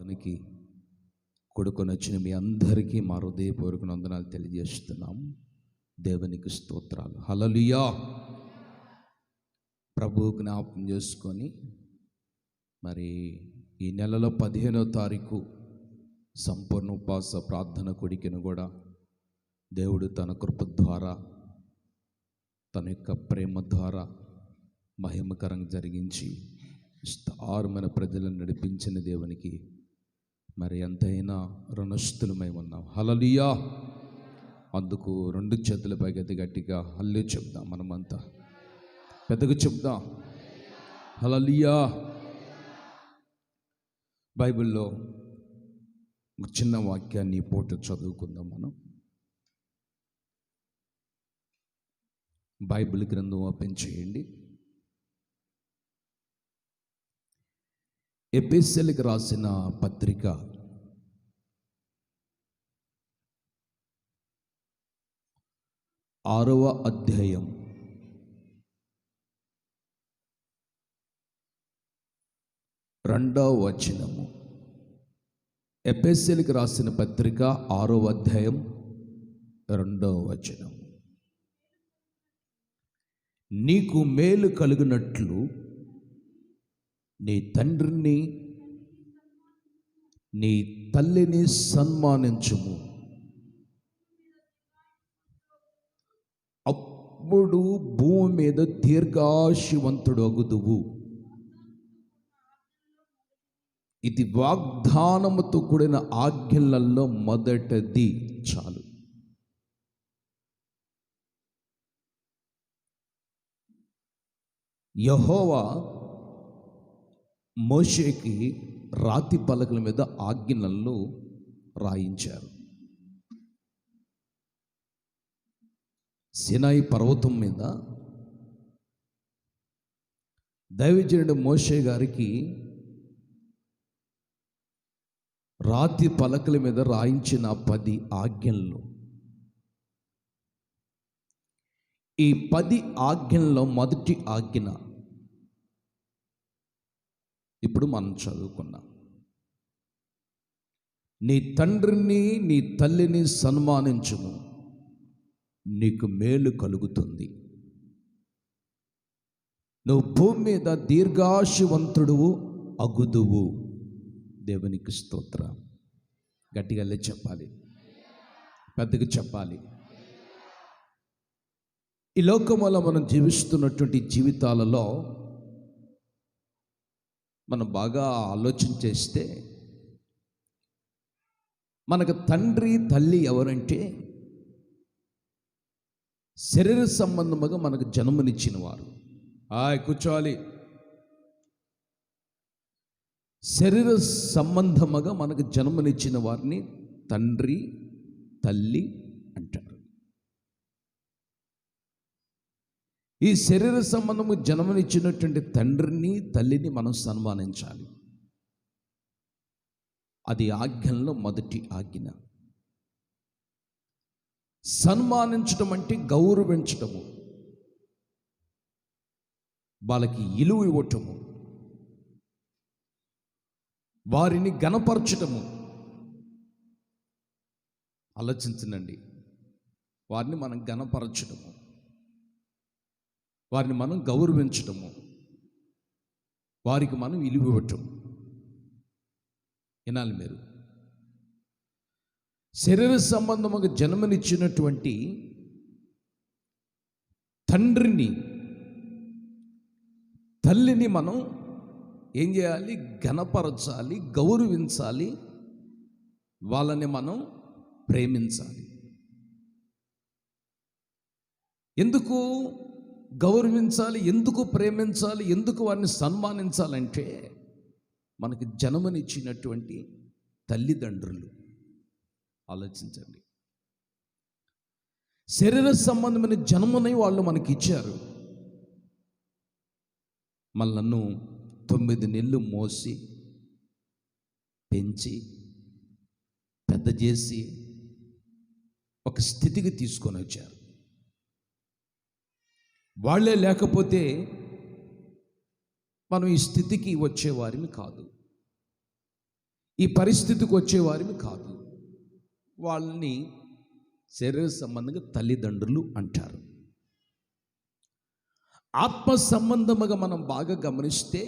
ఆరాధనకి కూడుకొని వచ్చిన మీ అందరికీ మా హృదయపూర్వక వందనాలు తెలియజేస్తున్నాం. దేవునికి స్తోత్రాలు. హల్లెలూయా. ప్రభు జ్ఞాపకం చేసుకొని మరి ఈ నెలలో 15వ తారీఖు సంపూర్ణ ఉపవాస ప్రార్థన కొడికిను కూడా దేవుడు తన కృప ద్వారా, తన యొక్క ప్రేమ ద్వారా మహిమకరంగా జరిగించి విస్తారమైన ప్రజలను నడిపించిన దేవునికి మరి ఎంతైనా రుణస్థులమై ఉన్నాం. హల్లెలూయా. అందుకు 2 చేతుల పైకి గట్టిగా హల్లెలూయా చెప్దాం. మనమంతా పెద్దగా చెప్దాం. హల్లెలూయా. బైబిల్లో ఒక చిన్న వాక్యాన్ని పూట చదువుకుందాం. మనం బైబిల్ గ్రంథం ఓపెన్ చేయండి. ఎఫెసీయులకు రాసిన పత్రిక 6వ అధ్యాయం 2వ వచనము. ఎఫెసీయులకు రాసిన పత్రిక 6వ అధ్యాయం 2వ వచనం. నీకు మేలు కలుగునట్లు నీ తండ్రిని నీ తల్లిని సన్మానించుము, అప్పుడు భూమి మీద దీర్ఘాయుష్మంతుడు అగుదువు. ఇది వాగ్దానముతో కూడిన ఆజ్ఞలలో మొదటిది. చాలు. యెహోవా మోషేకి రాతి పలకల మీద ఆజ్ఞలను రాయించారు. సినాయి పర్వతం మీద దైవజనుడు మోషే గారికి రాతి పలకల మీద రాయించిన 10 ఆజ్ఞలు. ఈ 10 ఆజ్ఞల్లో మొదటి ఆజ్ఞ ఇప్పుడు మనం చదువుకున్నాం. నీ తండ్రిని నీ తల్లిని సన్మానించుము, నీకు మేలు కలుగుతుంది. నువ్వు భూమి మీద దీర్ఘాయుష్మంతుడువు అగుదువు. దేవునికి స్తోత్రం. గట్టిగా చెప్పాలి, పెద్దగా చెప్పాలి. ఈ లోకంలో మనం జీవిస్తున్నటువంటి జీవితాలలో మనం బాగా ఆలోచన చేస్తే మనకు తండ్రి తల్లి ఎవరంటే శరీర సంబంధముగా మనకు జన్మనిచ్చిన వారు. కూర్చోవాలి. శరీర సంబంధముగా మనకు జన్మనిచ్చిన వారిని తండ్రి తల్లి అంటారు. ఈ శరీర సంబంధము జన్మనిచ్చినటువంటి తండ్రిని తల్లిని మనం సన్మానించాలి. అది ఆజ్ఞల్లో మొదటి ఆజ్ఞ. సన్మానించడం అంటే గౌరవించటము, వాళ్ళకి విలువ ఇవ్వటము, వారిని ఘనపరచటము. ఆలోచించండి. వారిని మనం ఘనపరచటము, వారిని మనం గౌరవించటము, వారికి మనం విలువ ఇవ్వటం. వినాలి మీరు. శరీర సంబంధముగా జన్మనిచ్చినటువంటి తండ్రిని తల్లిని మనం ఏం చేయాలి? ఘనపరచాలి, గౌరవించాలి, వాళ్ళని మనం ప్రేమించాలి. ఎందుకు గౌరవించాలి, ఎందుకు ప్రేమించాలి, ఎందుకు వారిని సన్మానించాలంటే మనకి జన్మనిచ్చినటువంటి తల్లిదండ్రులు. ఆలోచించండి. శరీర సంబంధమైన జన్మని వాళ్ళు మనకి ఇచ్చారు. మనల్ని 9 నెలలు మోసి పెంచి పెద్ద చేసి ఒక స్థితికి తీసుకొని వచ్చారు. వాళ్ళే లేకపోతే మనం ఈ స్థితికి వచ్చేవారిని కాదు. ఈ పరిస్థితికి వచ్చేవారిని కాదు. వాళ్ళని శరీర సంబంధంగా తల్లిదండ్రులు అంటారు. ఆత్మ సంబంధముగా మనం బాగా గమనిస్తే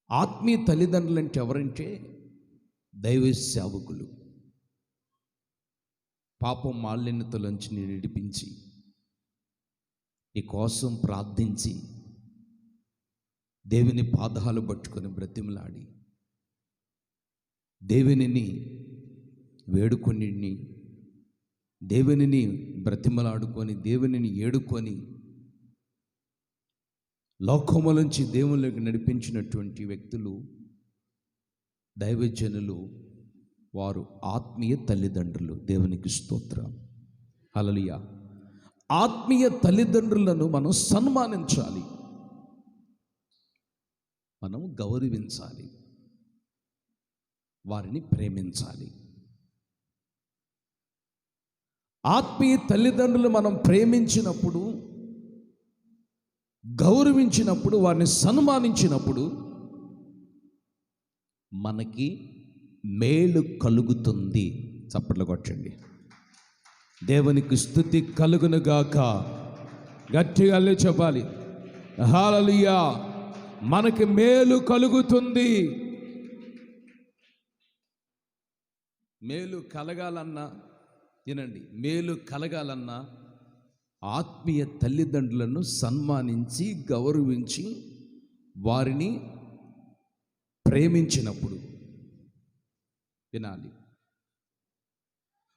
ఆత్మీయ తల్లిదండ్రులు అంటే ఎవరంటే దైవ సేవకులు. పాపం మాలిన్యతలోంచి నేను విడిపించి నీ కోసం ప్రార్థించి దేవుని పాదాలు పట్టుకొని బ్రతిమలాడి దేవునిని వేడుకొని దేవునిని బ్రతిమలాడుకొని దేవునిని ఏడుకొని లోకములోంచి దేవునిలోకి నడిపించినటువంటి వ్యక్తులు దైవజనులు. వారు ఆత్మీయ తల్లిదండ్రులు. దేవునికి స్తోత్రం. హల్లెలూయా. ఆత్మీయ తల్లిదండ్రులను మనం సన్మానించాలి, మనం గౌరవించాలి, వారిని ప్రేమించాలి. ఆత్మీయ తల్లిదండ్రులు మనం ప్రేమించినప్పుడు, గౌరవించినప్పుడు, వారిని సన్మానించినప్పుడు మనకి మేలు కలుగుతుంది. చప్పట్లు కొట్టండి. దేవునికి స్తుతి కలుగునుగాక. గట్టిగా చెప్పాలి హల్లెలూయా. మనకి మేలు కలుగుతుంది. మేలు కలగాలన్నా వినండి, మేలు కలగాలన్నా ఆత్మీయ తల్లిదండ్రులను సన్మానించి గౌరవించి వారిని ప్రేమించినప్పుడు వినాలి.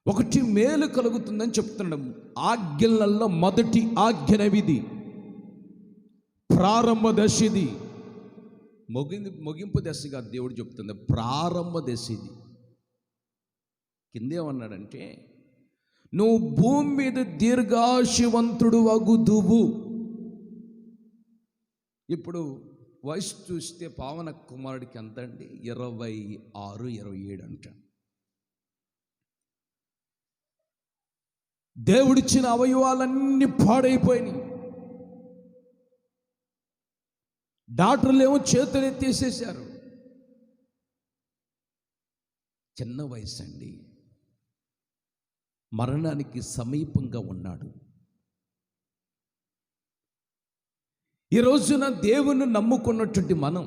ఒకటి మేలు కలుగుతుందని చెప్తున్నాం. ఆజ్ఞలలో మొదటి ఆజ్ఞనవిది, ప్రారంభ దశ ఇది. ముగింపు దశగా దేవుడు చెప్తుంది, ప్రారంభ దశ ఇది. కిందేమన్నాడంటే నువ్వు భూమి మీద దీర్ఘాయువంతుడు అగుదువు. ఇప్పుడు వయసు చూస్తే పావన కుమారుడికి ఎంత అండి? 26, 27 అంట. దేవుడిచ్చిన అవయవాలన్నీ పాడైపోయినాయి. డాక్టర్లు ఏమో చేతులు ఎత్తేసేశారు. చిన్న వయసు అండి, మరణానికి సమీపంగా ఉన్నాడు. ఈ రోజున దేవుని నమ్ముకున్నటువంటి మనం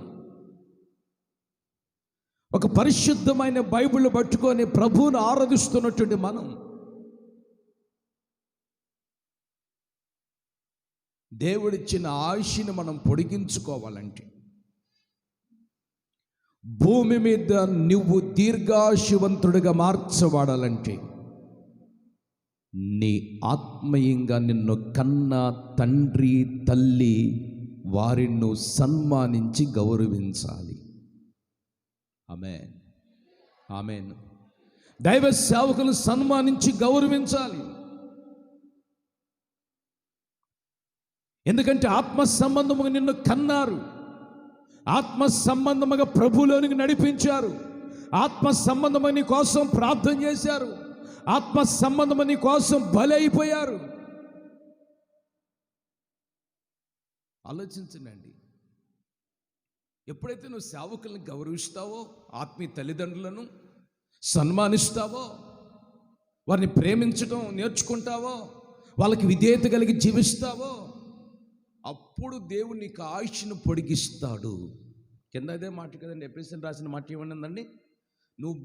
ఒక పరిశుద్ధమైన బైబిల్ పట్టుకొని ప్రభువును ఆరాధిస్తున్నటువంటి మనం దేవుడిచ్చిన ఆయుష్ని మనం పొడిగించుకోవాలంటే, భూమి మీద నువ్వు దీర్ఘాయువంతుడిగా మార్చబడాలంటే, నీ ఆత్మీయంగా నిన్ను కన్న తండ్రి తల్లి వారిని నువ్వు సన్మానించి గౌరవించాలి. ఆమేన్, ఆమేన్. దైవ సేవకులు సన్మానించి గౌరవించాలి. ఎందుకంటే ఆత్మ సంబంధముగా నిన్ను కన్నారు, ఆత్మ సంబంధముగా ప్రభువులోనికి నడిపించారు, ఆత్మ సంబంధముగా నీ కోసం ప్రార్థన చేశారు, ఆత్మ సంబంధముగా నీ కోసం బలైపోయారు. ఆలోచించండి. ఎప్పుడైతే నువ్వు సేవకులను గౌరవిస్తావో, ఆత్మీయ తల్లిదండ్రులను సన్మానిస్తావో, వారిని ప్రేమించడం నేర్చుకుంటావో, వాళ్ళకి విధేయత కలిగి జీవిస్తావో, అప్పుడు దేవుడు నీకు ఆయుష్ను పొడిగిస్తాడు. కింద అదే మాట కదండి, ఎపిసోడ్ రాసిన మాట ఏమన్నదండి? నువ్వు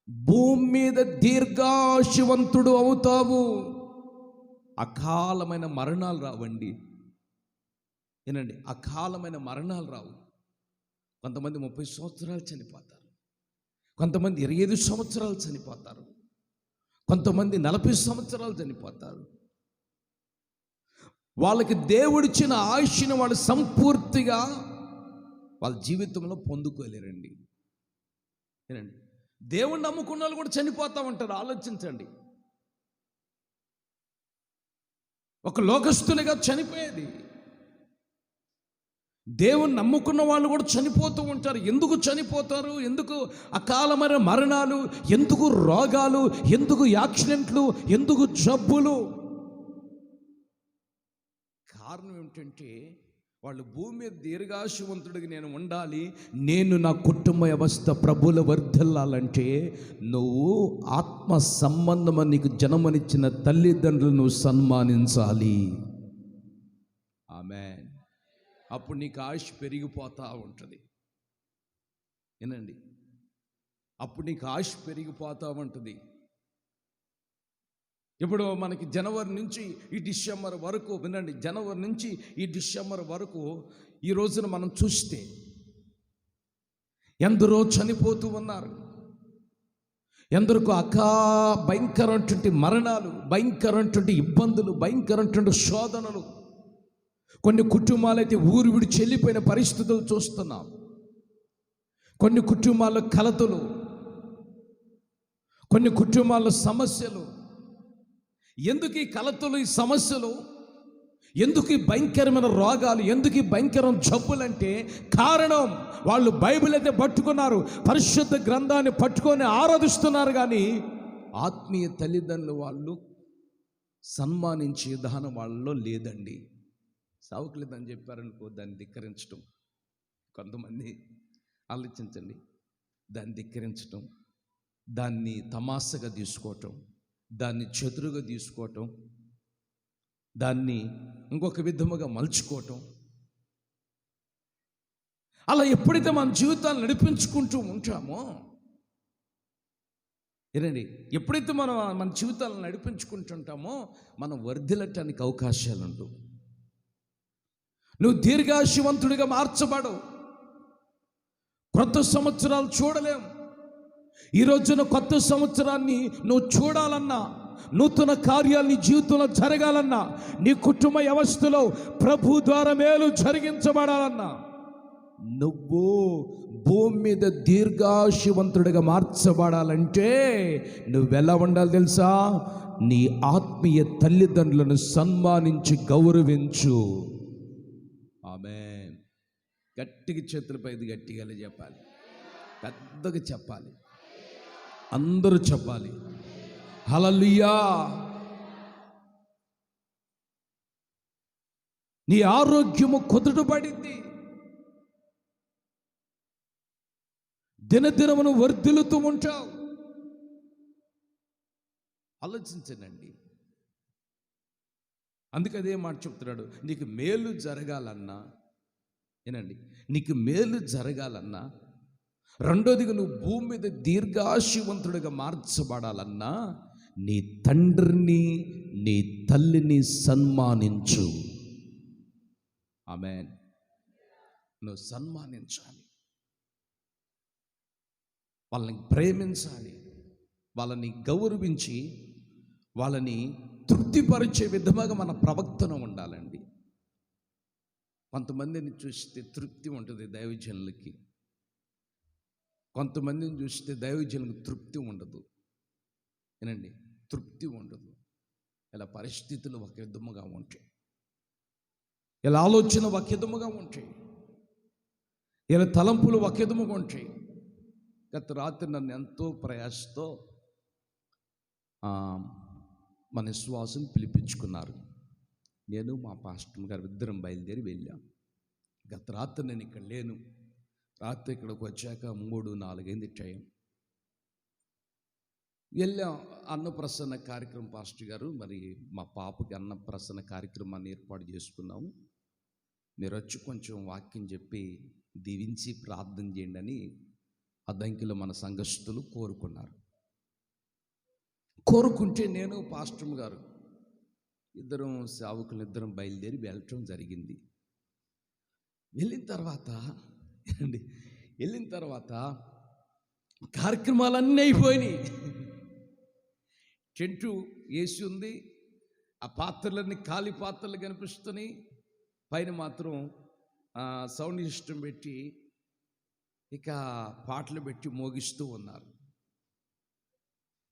భూమి మీద దీర్ఘాయువంతుడు అవుతావు. అకాలమైన మరణాలు రావండి. ఏనండి, అకాలమైన మరణాలు రావు. కొంతమంది 30 సంవత్సరాలు చనిపోతారు, కొంతమంది 25 సంవత్సరాలు చనిపోతారు, కొంతమంది 40 సంవత్సరాలు చనిపోతారు. వాళ్ళకి దేవుడిచ్చిన ఆయుష్ని వాళ్ళు సంపూర్తిగా వాళ్ళ జీవితంలో పొందుకోలేరండి. ఏనండి, దేవుణ్ణి నమ్ముకున్న వాళ్ళు కూడా చనిపోతూ ఉంటారు. ఆలోచించండి. ఒక లోకస్తునిగా చనిపోయేది, దేవుణ్ణి నమ్ముకున్న వాళ్ళు కూడా చనిపోతూ ఉంటారు. ఎందుకు చనిపోతారు? ఎందుకు అకాలమైన మరణాలు, ఎందుకు రోగాలు, ఎందుకు యాక్సిడెంట్లు, ఎందుకు జబ్బులు? కారణం ఏమిటంటే వాళ్ళు భూమి మీద దీర్ఘాయుష్మంతుడికి నేను ఉండాలి, నేను నా కుటుంబ వ్యవస్థ ప్రభుల వర్ధిల్లాలంటే నువ్వు ఆత్మ సంబంధమని నీకు జన్మనిచ్చిన తల్లిదండ్రులను సన్మానించాలి. ఆమేన్. అప్పుడు నీకు ఆయుష్ పెరిగిపోతూ ఉంటుంది. ఏనండి, అప్పుడు నీకు ఆయుష్ పెరిగిపోతూ ఉంటుంది. ఇప్పుడు మనకి జనవరి నుంచి ఈ డిసెంబర్ వరకు, వినండి, జనవరి నుంచి ఈ డిసెంబర్ వరకు ఈ రోజున మనం చూస్తే ఎందరో చనిపోతూ ఉన్నారు. ఎందరికో భయంకరమైనటువంటి మరణాలు, భయంకరమైనటువంటి ఇబ్బందులు, భయంకరమైనటువంటి శోధనలు. కొన్ని కుటుంబాలైతే ఊరు విడిచి వెళ్ళిపోయిన పరిస్థితులు చూస్తున్నాం. కొన్ని కుటుంబాల్లో కలతలు, కొన్ని కుటుంబాల్లో సమస్యలు. ఎందుకు ఈ కలతలు, ఈ సమస్యలు, ఎందుకు ఈ భయంకరమైన రోగాలు, ఎందుకు ఈ భయంకరమైన జబ్బులంటే కారణం వాళ్ళు బైబిల్ అయితే పట్టుకున్నారు, పరిశుద్ధ గ్రంథాన్ని పట్టుకొని ఆరాధిస్తున్నారు, కానీ ఆత్మీయ తల్లిదండ్రులు వాళ్ళు సన్మానించే విధానం వాళ్ళలో లేదండి. సావుకులేదని చెప్పారనుకో, దాన్ని ధిక్కరించడం. కొంతమంది ఆలోచించండి, దాన్ని ధిక్కరించడం, దాన్ని తమాషగా తీసుకోవటం, దాన్ని చతురుగా తీసుకోవటం, దాన్ని ఇంకొక విధముగా మలుచుకోవటం. అలా ఎప్పుడైతే మన జీవితాన్ని నడిపించుకుంటూ ఉంటామో, ఏనండి, ఎప్పుడైతే మనం మన జీవితాలను నడిపించుకుంటుంటామో మనం వర్ధిల్లటానికి అవకాశాలు ఉండవు. నువ్వు దీర్ఘాయుష్మంతుడిగా మార్చబడవు. కొత్త సంవత్సరాలు చూడలేం. ఈ రోజున కొత్త సంవత్సరాన్ని నువ్వు చూడాలన్నా, నూతన కార్యాలు నీ జీవితంలో జరగాలన్నా, నీ కుటుంబ వ్యవస్థలో ప్రభు ద్వారా మేలు జరిగించబడాలన్నా, నువ్వు భూమి మీద దీర్ఘాయుష్మంతుడిగా మార్చబడాలంటే నువ్వెలా ఉండాలి తెలుసా? నీ ఆత్మీయ తల్లిదండ్రులను సన్మానించి గౌరవించు. ఆమేన్. గట్టిగా చేతులపై గట్టిగా చెప్పాలి, పెద్దగా చెప్పాలి, అందరూ చెప్పాలి. హల్లెలూయా. నీ ఆరోగ్యము కుదుటపడింది. దినదినమును వర్ధిల్లుతూ ఉంటావు. ఆలోచించండి. అందుకే అదే మాట చెప్తున్నాడు, నీకు మేలు జరగాలన్నా, ఏనండి, నీకు మేలు జరగాలన్నా, రెండోదిగా నువ్వు భూమి మీద దీర్ఘాయుష్మంతుడిగా మార్చబడాలన్నా నీ తండ్రిని, నీ తల్లిని సన్మానించు. ఆమేన్. నువ్వు సన్మానించాలి, వాళ్ళని ప్రేమించాలి, వాళ్ళని గౌరవించి వాళ్ళని తృప్తిపరిచే విధముగా మన ప్రవర్తన ఉండాలండి. కొంతమందిని చూస్తే తృప్తి ఉంటుంది దైవజనులకి, కొంతమందిని చూస్తే దైవజనులకు తృప్తి ఉండదు. ఏనండి, తృప్తి ఉండదు. ఇలా పరిస్థితులు ఒక విధముగా ఉంటాయి, ఇలా ఆలోచన ఒక విధముగా ఉంటాయి, ఇలా తలంపులు ఒక విధముగా ఉంటాయి. గత రాత్రి నన్ను ఎంతో ప్రయాసతో మన విశ్వాసం పిలిపించుకున్నారు. నేను మా పాస్టర్ గారు ఇద్దరం బయలుదేరి వెళ్ళాం. గత రాత్రి నేను ఇక్కడ లేను. రాత్రి ఇక్కడికి వచ్చాక 3-4 టైం వెళ్ళాం. అన్నప్రసన్న కార్యక్రమం, పాస్టర్ గారు మరి మా పాపకి అన్నప్రసన్న కార్యక్రమాన్ని ఏర్పాటు చేసుకున్నాము, మీరు వచ్చి కొంచెం వాక్యం చెప్పి దీవించి ప్రార్థన చేయండి అని అద్దంకిలో మన సంఘస్థులు కోరుకుంటే నేను పాస్టర్ గారు ఇద్దరం సేవకులు ఇద్దరం బయలుదేరి వెళ్ళటం జరిగింది. వెళ్ళిన తర్వాత కార్యక్రమాలన్నీ అయిపోయినాయి. టెంటు వేసి ఉంది, ఆ పాత్రలన్నీ ఖాళీ పాత్రలు కనిపిస్తున్నాయి. పైన మాత్రం సౌండ్ సిస్టమ్ పెట్టి ఇక పాటలు పెట్టి మోగిస్తూ ఉన్నారు.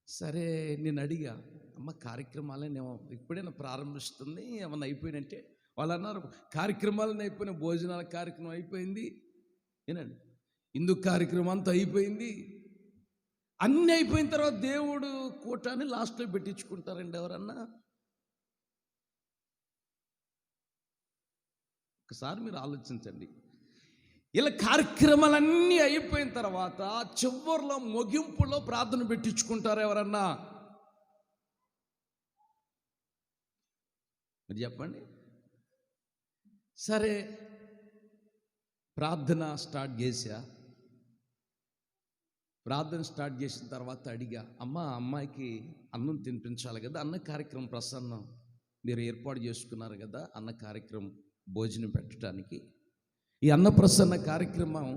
సరే, నేను అడిగా, అమ్మ కార్యక్రమాలని ఇప్పుడైనా ప్రారంభిస్తుంది, ఏమన్నా అయిపోయినంటే వాళ్ళు అన్నారు, కార్యక్రమాలను అయిపోయిన, భోజనాల కార్యక్రమం అయిపోయింది, ఏనండి, ఇందుకు కార్యక్రమం అంతా అయిపోయింది, అన్నీ అయిపోయిన తర్వాత దేవుడు కూటాన్ని లాస్ట్లో పెట్టించుకుంటారండి ఎవరన్నా? ఒకసారి మీరు ఆలోచించండి. ఇలా కార్యక్రమాలన్నీ అయిపోయిన తర్వాత చివరిలో ముగింపులో ప్రార్థన పెట్టించుకుంటారు ఎవరన్నా? మీరు చెప్పండి. సరే, ప్రార్థన స్టార్ట్ చేసిన తర్వాత అడిగా, అమ్మాయికి అన్నం తినిపించాలి కదా, అన్న కార్యక్రమం ప్రసన్నం మీరు ఏర్పాటు చేసుకున్నారు కదా, అన్న కార్యక్రమం భోజనం పెట్టడానికి. ఈ అన్నప్రసన్న కార్యక్రమం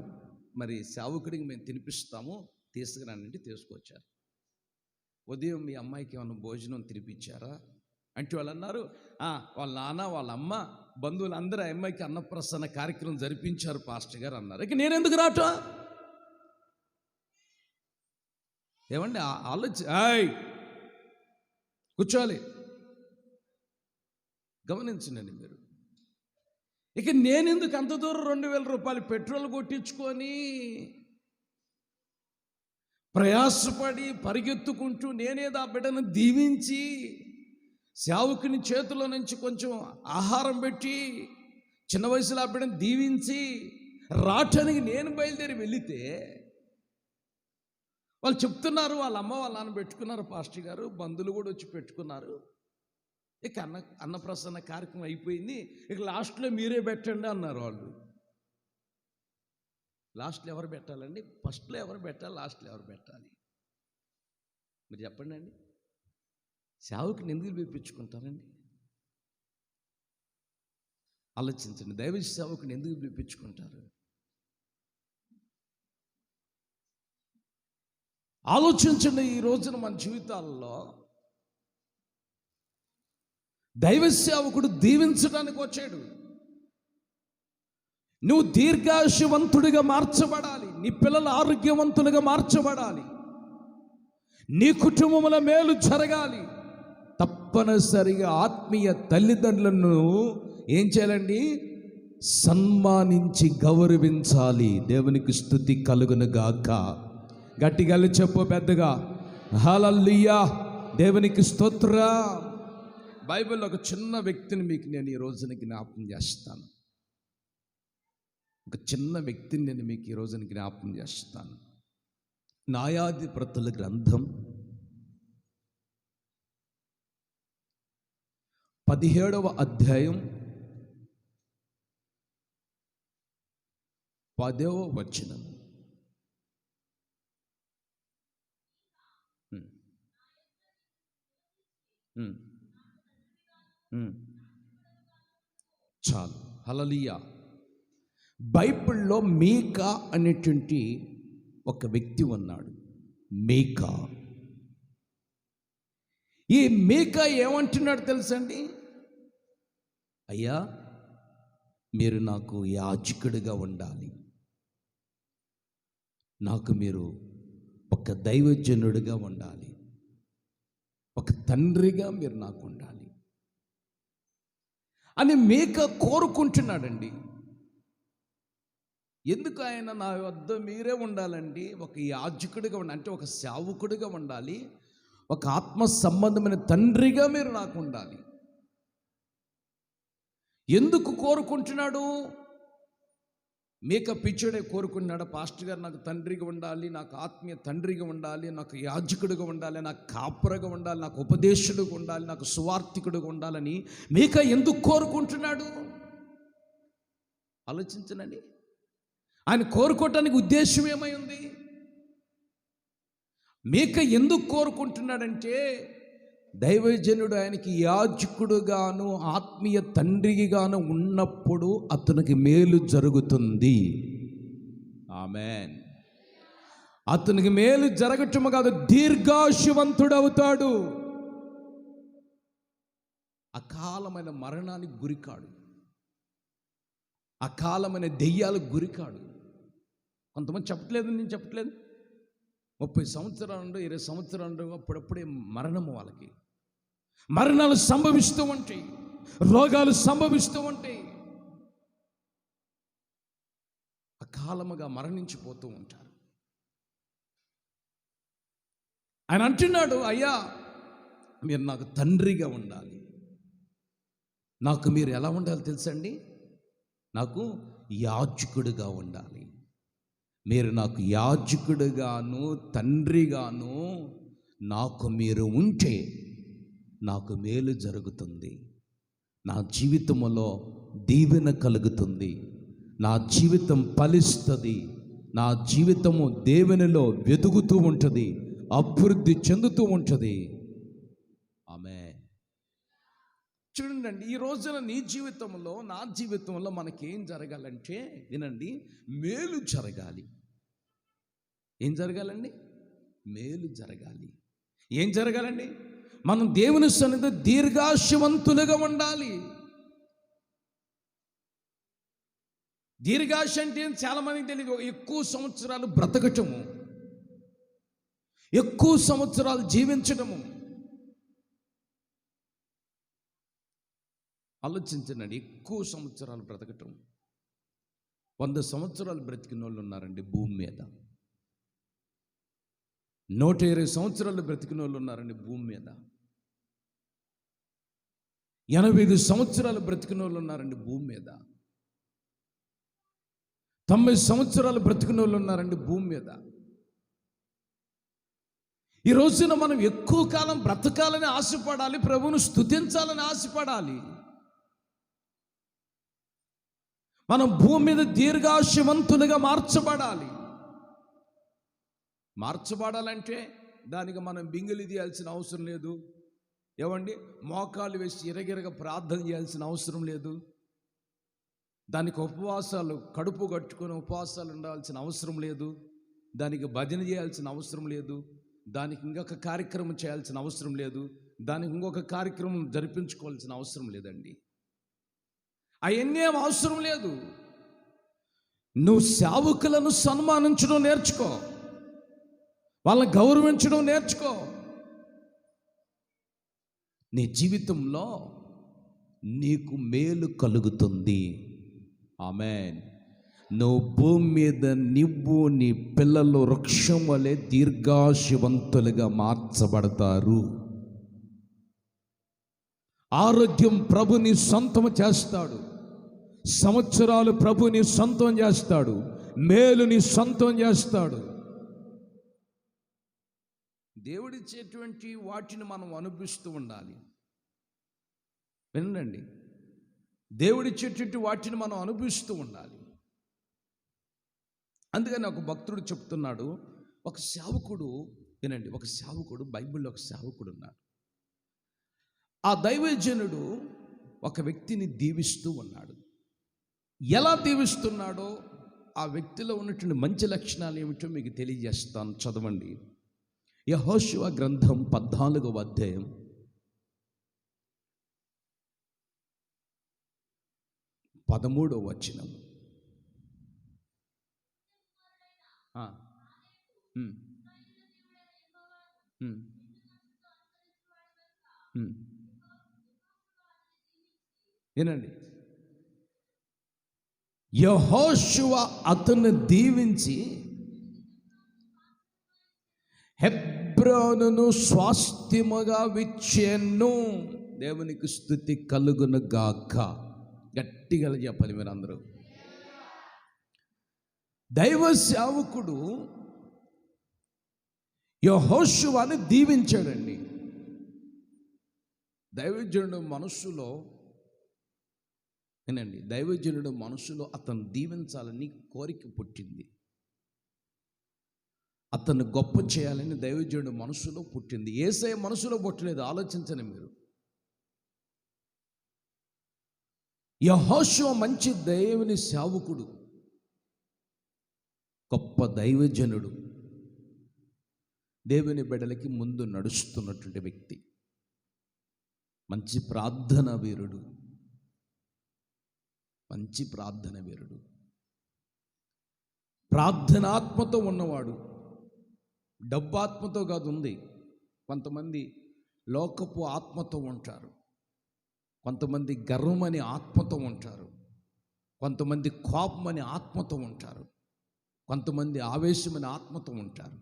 మరి సేవకుడికి మేము తినిపిస్తాము, తీసుకురానండి. తీసుకొచ్చారు. ఉదయం మీ అమ్మాయికి ఏమన్నా భోజనం తినిపించారా అంటే వాళ్ళు అన్నారు, వాళ్ళ నాన్న వాళ్ళ అమ్మ బంధువులు అందరూ ఆ అమ్మాయికి అన్నప్రసన్న కార్యక్రమం జరిపించారు పాస్టర్ గారు అన్నారు. ఇక నేను ఎందుకు రావటం? ఏమండి కూర్చోవాలి. గమనించండి మీరు. ఇక నేనెందుకు అంత దూరం 2000 రూపాయలు పెట్రోల్ కొట్టించుకొని ప్రయాసపడి పరిగెత్తుకుంటూ నేనేదో ఆ బిడ్డను దీవించి సేవకుని చేతిలో నుంచి కొంచెం ఆహారం పెట్టి చిన్న వయసులో ఆ బిడ్డను దీవించి రావటానికి నేను బయలుదేరి వెళితే వాళ్ళు చెప్తున్నారు వాళ్ళ అమ్మ వాళ్ళ నాన్న పెట్టుకున్నారు పాస్టర్ గారు, బంధువులు కూడా వచ్చి పెట్టుకున్నారు. ఇక అన్నప్రసన్న కార్యక్రమం అయిపోయింది, ఇక లాస్ట్లో మీరే పెట్టండి అన్నారు వాళ్ళు. లాస్ట్లో ఎవరు పెట్టాలండి? ఫస్ట్లో ఎవరు పెట్టాలి, లాస్ట్లో ఎవరు పెట్టాలి? మీరు చెప్పండి అండి. సేవకుని ఎందుకు పిలిపించుకుంటారండి? ఆలోచించండి. దైవ సేవకుని ఎందుకు పిలిపించుకుంటారు? ఆలోచించండి. ఈ రోజున మన జీవితాల్లో దైవ సేవకుడు దీవించడానికి వచ్చాడు. నువ్వు దీర్ఘాయుషవంతుడిగా మార్చబడాలి, నీ పిల్లలు ఆరోగ్యవంతులుగా మార్చబడాలి, నీ కుటుంబంలో మేలు జరగాలి. తప్పనిసరిగా ఆత్మీయ తల్లిదండ్రులను ఏం చేయాలండి? సన్మానించి గౌరవించాలి. దేవునికి స్తుతి కలుగును గాక. గట్టిగా చెప్పు పెద్దగా, హల్లెలూయా, దేవునికి స్తోత్రం. బైబిల్లో ఒక చిన్న వ్యక్తిని మీకు నేను ఈ రోజున జ్ఞాపకం చేస్తాను. ఒక చిన్న వ్యక్తిని నేను మీకు ఈ రోజున జ్ఞాపకం చేస్తాను. న్యాయాధిపతుల గ్రంథం 17వ అధ్యాయం 10వ వచనం. చాలు. హల్లెలూయా. బైబిల్లో మీకా అనేటువంటి ఒక వ్యక్తి ఉన్నాడు. మీకా. ఈ మీకా ఏమంటున్నాడు తెలుసండి? అయ్యా, మీరు నాకు యాజకుడిగా ఉండాలి, నాకు మీరు ఒక దైవజనుడిగా ఉండాలి, ఒక తండ్రిగా మీరు నాకు ఉండాలి అని మీకా కోరుకుంటున్నాడండి. ఎందుకు ఆయన నా వద్ద మీరే ఉండాలండి, ఒక యాజకుడిగా ఉండాలి అంటే ఒక సేవకుడిగా ఉండాలి, ఒక ఆత్మ సంబంధమైన తండ్రిగా మీరు నాకు ఉండాలి. ఎందుకు కోరుకుంటున్నాడు? మీకా పిచ్చోడే కోరుకున్నాడు, పాస్టర్ గారు నాకు తండ్రిగా ఉండాలి, నాకు ఆత్మీయ తండ్రిగా ఉండాలి, నాకు యాజకుడిగా ఉండాలి, నాకు కాపురగా ఉండాలి, నాకు ఉపదేశుడిగా ఉండాలి, నాకు సువార్థికుడిగా ఉండాలని మీకా ఎందుకు కోరుకుంటున్నాడు? ఆలోచించనండి. ఆయన కోరుకోవటానికి ఉద్దేశం ఏమై ఉంది? మీకా ఎందుకు కోరుకుంటున్నాడంటే దైవజనుడు ఆయనకి యాజకుడుగాను ఆత్మీయ తండ్రిగాను ఉన్నప్పుడు అతనికి మేలు జరుగుతుంది. ఆమేన్. అతనికి మేలు జరగటము కాదు, దీర్ఘాయుషవంతుడవుతాడు. అకాలమైన మరణానికి గురికాడు, అకాలమైన దెయ్యాలకు గురికాడు. కొంతమంది చెప్పట్లేదు, నేను చెప్పట్లేదు, 30 సంవత్సరాలు 20 సంవత్సరాలు అప్పుడప్పుడే మరణము, వాళ్ళకి మరణాలు సంభవిస్తూ ఉంటాయి, రోగాలు సంభవిస్తూ ఉంటాయి, అకాలముగా మరణించిపోతూ ఉంటారు. ఆయన అంటున్నాడు, అయ్యా మీరు నాకు తండ్రిగా ఉండాలి. నాకు మీరు ఎలా ఉండాలి తెలుసండి? నాకు యాజకుడిగా ఉండాలి. మీరు నాకు యాజకుడిగాను తండ్రిగాను నాకు మీరు ఉంటే నాకు మేలు జరుగుతుంది, నా జీవితంలో దీవెన కలుగుతుంది, నా జీవితం ఫలిస్తుంది, నా జీవితము దేవునిలో వెతుకుతూ ఉంటుంది, అభివృద్ధి చెందుతూ ఉంటుంది. ఆమేన్. చూడండి, ఈ రోజున నీ జీవితంలో నా జీవితంలో మనకేం జరగాలంటే వినండి, మేలు జరగాలి. ఏం జరగాలండి? మేలు జరగాలి. ఏం జరగాలండి? మనం దేవుని సన్నిధిలో దీర్ఘాయుష్మంతులుగా ఉండాలి. దీర్ఘాయుష అంటే చాలా మందికి తెలియదు. ఎక్కువ సంవత్సరాలు బ్రతకటము, ఎక్కువ సంవత్సరాలు జీవించడము. ఆలోచించండి, ఎక్కువ సంవత్సరాలు బ్రతకటం. 100 సంవత్సరాలు బ్రతికిన వాళ్ళు ఉన్నారండి భూమి మీద. 120 సంవత్సరాలు బ్రతికిన వాళ్ళు ఉన్నారండి భూమి మీద. 85 సంవత్సరాలు బ్రతికిన వాళ్ళు ఉన్నారండి భూమి మీద. 90 సంవత్సరాలు బ్రతికిన వాళ్ళు ఉన్నారండి భూమి మీద. ఈ రోజున మనం ఎక్కువ కాలం బ్రతకాలని ఆశపడాలి, ప్రభువును స్తుతించాలని ఆశపడాలి. మనం భూమి మీద దీర్ఘాయుష్మంతులుగా మార్చబడాలంటే దానికి మనం బింగిలి తీయాల్సిన అవసరం లేదు. ఏమండి, మోకాలు వేసి ఇరగిరగ ప్రార్థన చేయాల్సిన అవసరం లేదు. దానికి ఉపవాసాలు, కడుపు కట్టుకుని ఉపవాసాలు ఉండాల్సిన అవసరం లేదు. దానికి భజన చేయాల్సిన అవసరం లేదు. దానికి ఇంకొక కార్యక్రమం చేయాల్సిన అవసరం లేదు. దానికి ఇంకొక కార్యక్రమం జరిపించుకోవాల్సిన అవసరం లేదండి. అవన్నీ ఏం అవసరం లేదు. నువ్వు సేవకులను సన్మానించడం నేర్చుకో, వాళ్ళని గౌరవించడం నేర్చుకో. నీ జీవితంలో నీకు మేలు కలుగుతుంది. ఆమేన్. నువ్వు భూమి మీద నువ్వు నీ పిల్లలు వృక్షం వలె దీర్ఘాయుష్మంతులుగా మార్చబడతారు. ఆరోగ్యం ప్రభుని సొంతం చేస్తాడు, సంవత్సరాలు ప్రభుని సొంతం చేస్తాడు, మేలుని సొంతం చేస్తాడు. దేవుడిచ్చేటువంటి వాటిని మనం అనుభవిస్తూ ఉండాలి. వినండి, దేవుడిచ్చేటువంటి వాటిని మనం అనుభవిస్తూ ఉండాలి. అందుకని ఒక భక్తుడు చెప్తున్నాడు, ఒక సేవకుడు, వినండి, ఒక సేవకుడు, బైబిల్లో ఒక సేవకుడు ఉన్నాడు. ఆ దైవజనుడు ఒక వ్యక్తిని దీవిస్తూ ఉన్నాడు. ఎలా దీవిస్తున్నాడో, ఆ వ్యక్తిలో ఉన్నటువంటి మంచి లక్షణాలు ఏమిటో మీకు తెలియజేస్తాను. చదవండి. యెహోషువ గ్రంథం 14వ అధ్యాయం 13వ వచనం. వినండి, యెహోషువ అతన్ని దీవించి హెబ్రోనును స్వాస్థ్యముగా విచ్చెను. దేవునికి స్తుతి కలుగును గాక. గట్టిగా చెప్పాలి మీరు అందరూ. దైవ సేవకుడు యెహోషువని దీవించాడండి. దైవజనుడు మనస్సులో, వినండి, దైవజనుడు మనస్సులో అతను దీవించాలని కోరిక పుట్టింది. అతను గొప్ప చేయాలని దైవజనుడు మనసులో పుట్టింది. యేసయ్య మనసులో పుట్టలేదు. ఆలోచించండి మీరు. యెహోషువ మంచి దేవుని సేవకుడు, గొప్ప దైవజనుడు, దేవుని బిడ్డలకి ముందు నడుస్తున్నటువంటి వ్యక్తి, మంచి ప్రార్థన వీరుడు, ప్రార్థనాత్మతో ఉన్నవాడు. డబ్బాత్మతో కాదు ఉంది. కొంతమంది లోకపు ఆత్మతో ఉంటారు, కొంతమంది గర్వమని ఆత్మతో ఉంటారు, కొంతమంది కోపమని ఆత్మతో ఉంటారు, కొంతమంది ఆవేశమని ఆత్మతో ఉంటారు.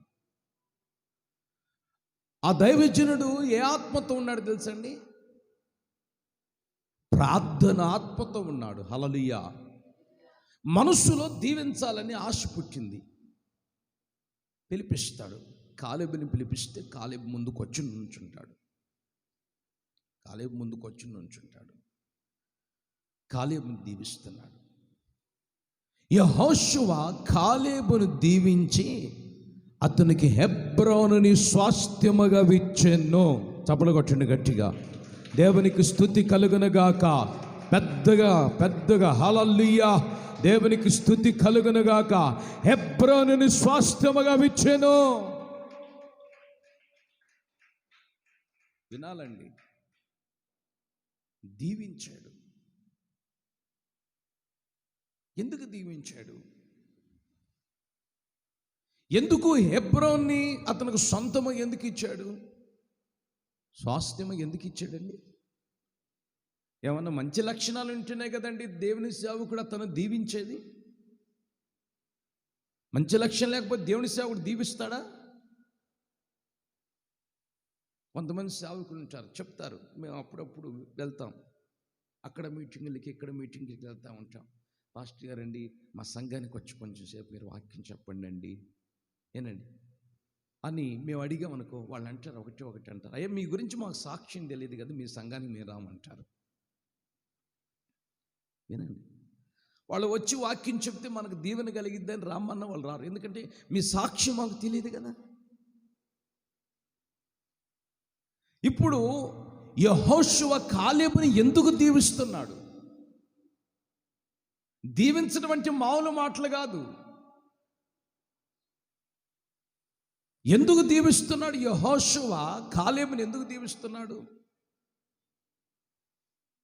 ఆ దైవజనుడు ఏ ఆత్మతో ఉన్నాడు తెలుసండి? ప్రార్థన ఆత్మతో ఉన్నాడు. హల్లెలూయా. మనస్సులో దీవించాలని ఆశ పుట్టింది. పిలిపిస్తాడు. కాలేబుని పిలిపిస్తే కాలేబు ముందుకు వచ్చి నుంచుంటాడు. కాలేబుని దీవిస్తున్నాడు. యెహోషువ కాలేబును దీవించి అతనికి హెబ్రోనుని స్వాస్థ్యముగా ఇచ్చెను. చప్పలు కొట్టండి గట్టిగా. దేవునికి స్తుతి కలుగునుగాక. పెద్దగా హల్లెలూయా. దేవునికి స్తుతి కలుగునుగాక. హెబ్రోనుని స్వాస్థ్యముగా ఇచ్చెను. వినాలండి. దీవించాడు. ఎందుకు దీవించాడు? ఎందుకు హెబ్రోన్ని అతనికి సొంతము ఎందుకు ఇచ్చాడు? స్వాస్థ్యము ఎందుకు ఇచ్చాడండి? ఏమన్నా మంచి లక్షణాలు ఉంటేనే కదండి దేవుని సేవకుడు అతను దీవించేది. మంచి లక్షణం లేకపోతే దేవుని సేవకుడు దీవిస్తాడా? కొంతమంది సేవకులు ఉంటారు, చెప్తారు, మేము అప్పుడప్పుడు వెళ్తాం, అక్కడ మీటింగులకి ఇక్కడ మీటింగ్కి వెళ్తూ ఉంటాం. పాస్టర్ గారండి మా సంఘానికి వచ్చి కొంచెం సేపు మీరు వాక్యం చెప్పండి అండి ఏనండి అని మేము అడిగామనుకో, వాళ్ళు అంటారు ఒకటి అంటారు, అయ్యా మీ గురించి మాకు సాక్ష్యం తెలియదు కదా, మీ సంఘానికి మీరు రామంటారు. వినండి, వాళ్ళు వచ్చి వాక్యం చెప్తే మనకు దీవెన కలిగిద్దని రామన్న వాళ్ళు రారు. ఎందుకంటే మీ సాక్ష్యం మాకు తెలియదు కదా. ఇప్పుడు యెహోషువ కాలేబుని ఎందుకు దీవిస్తున్నాడు? దీవించడం అంటే మామూలు మాటలు కాదు. ఎందుకు దీవిస్తున్నాడు యెహోషువ? కాలేబుని ఎందుకు దీవిస్తున్నాడు?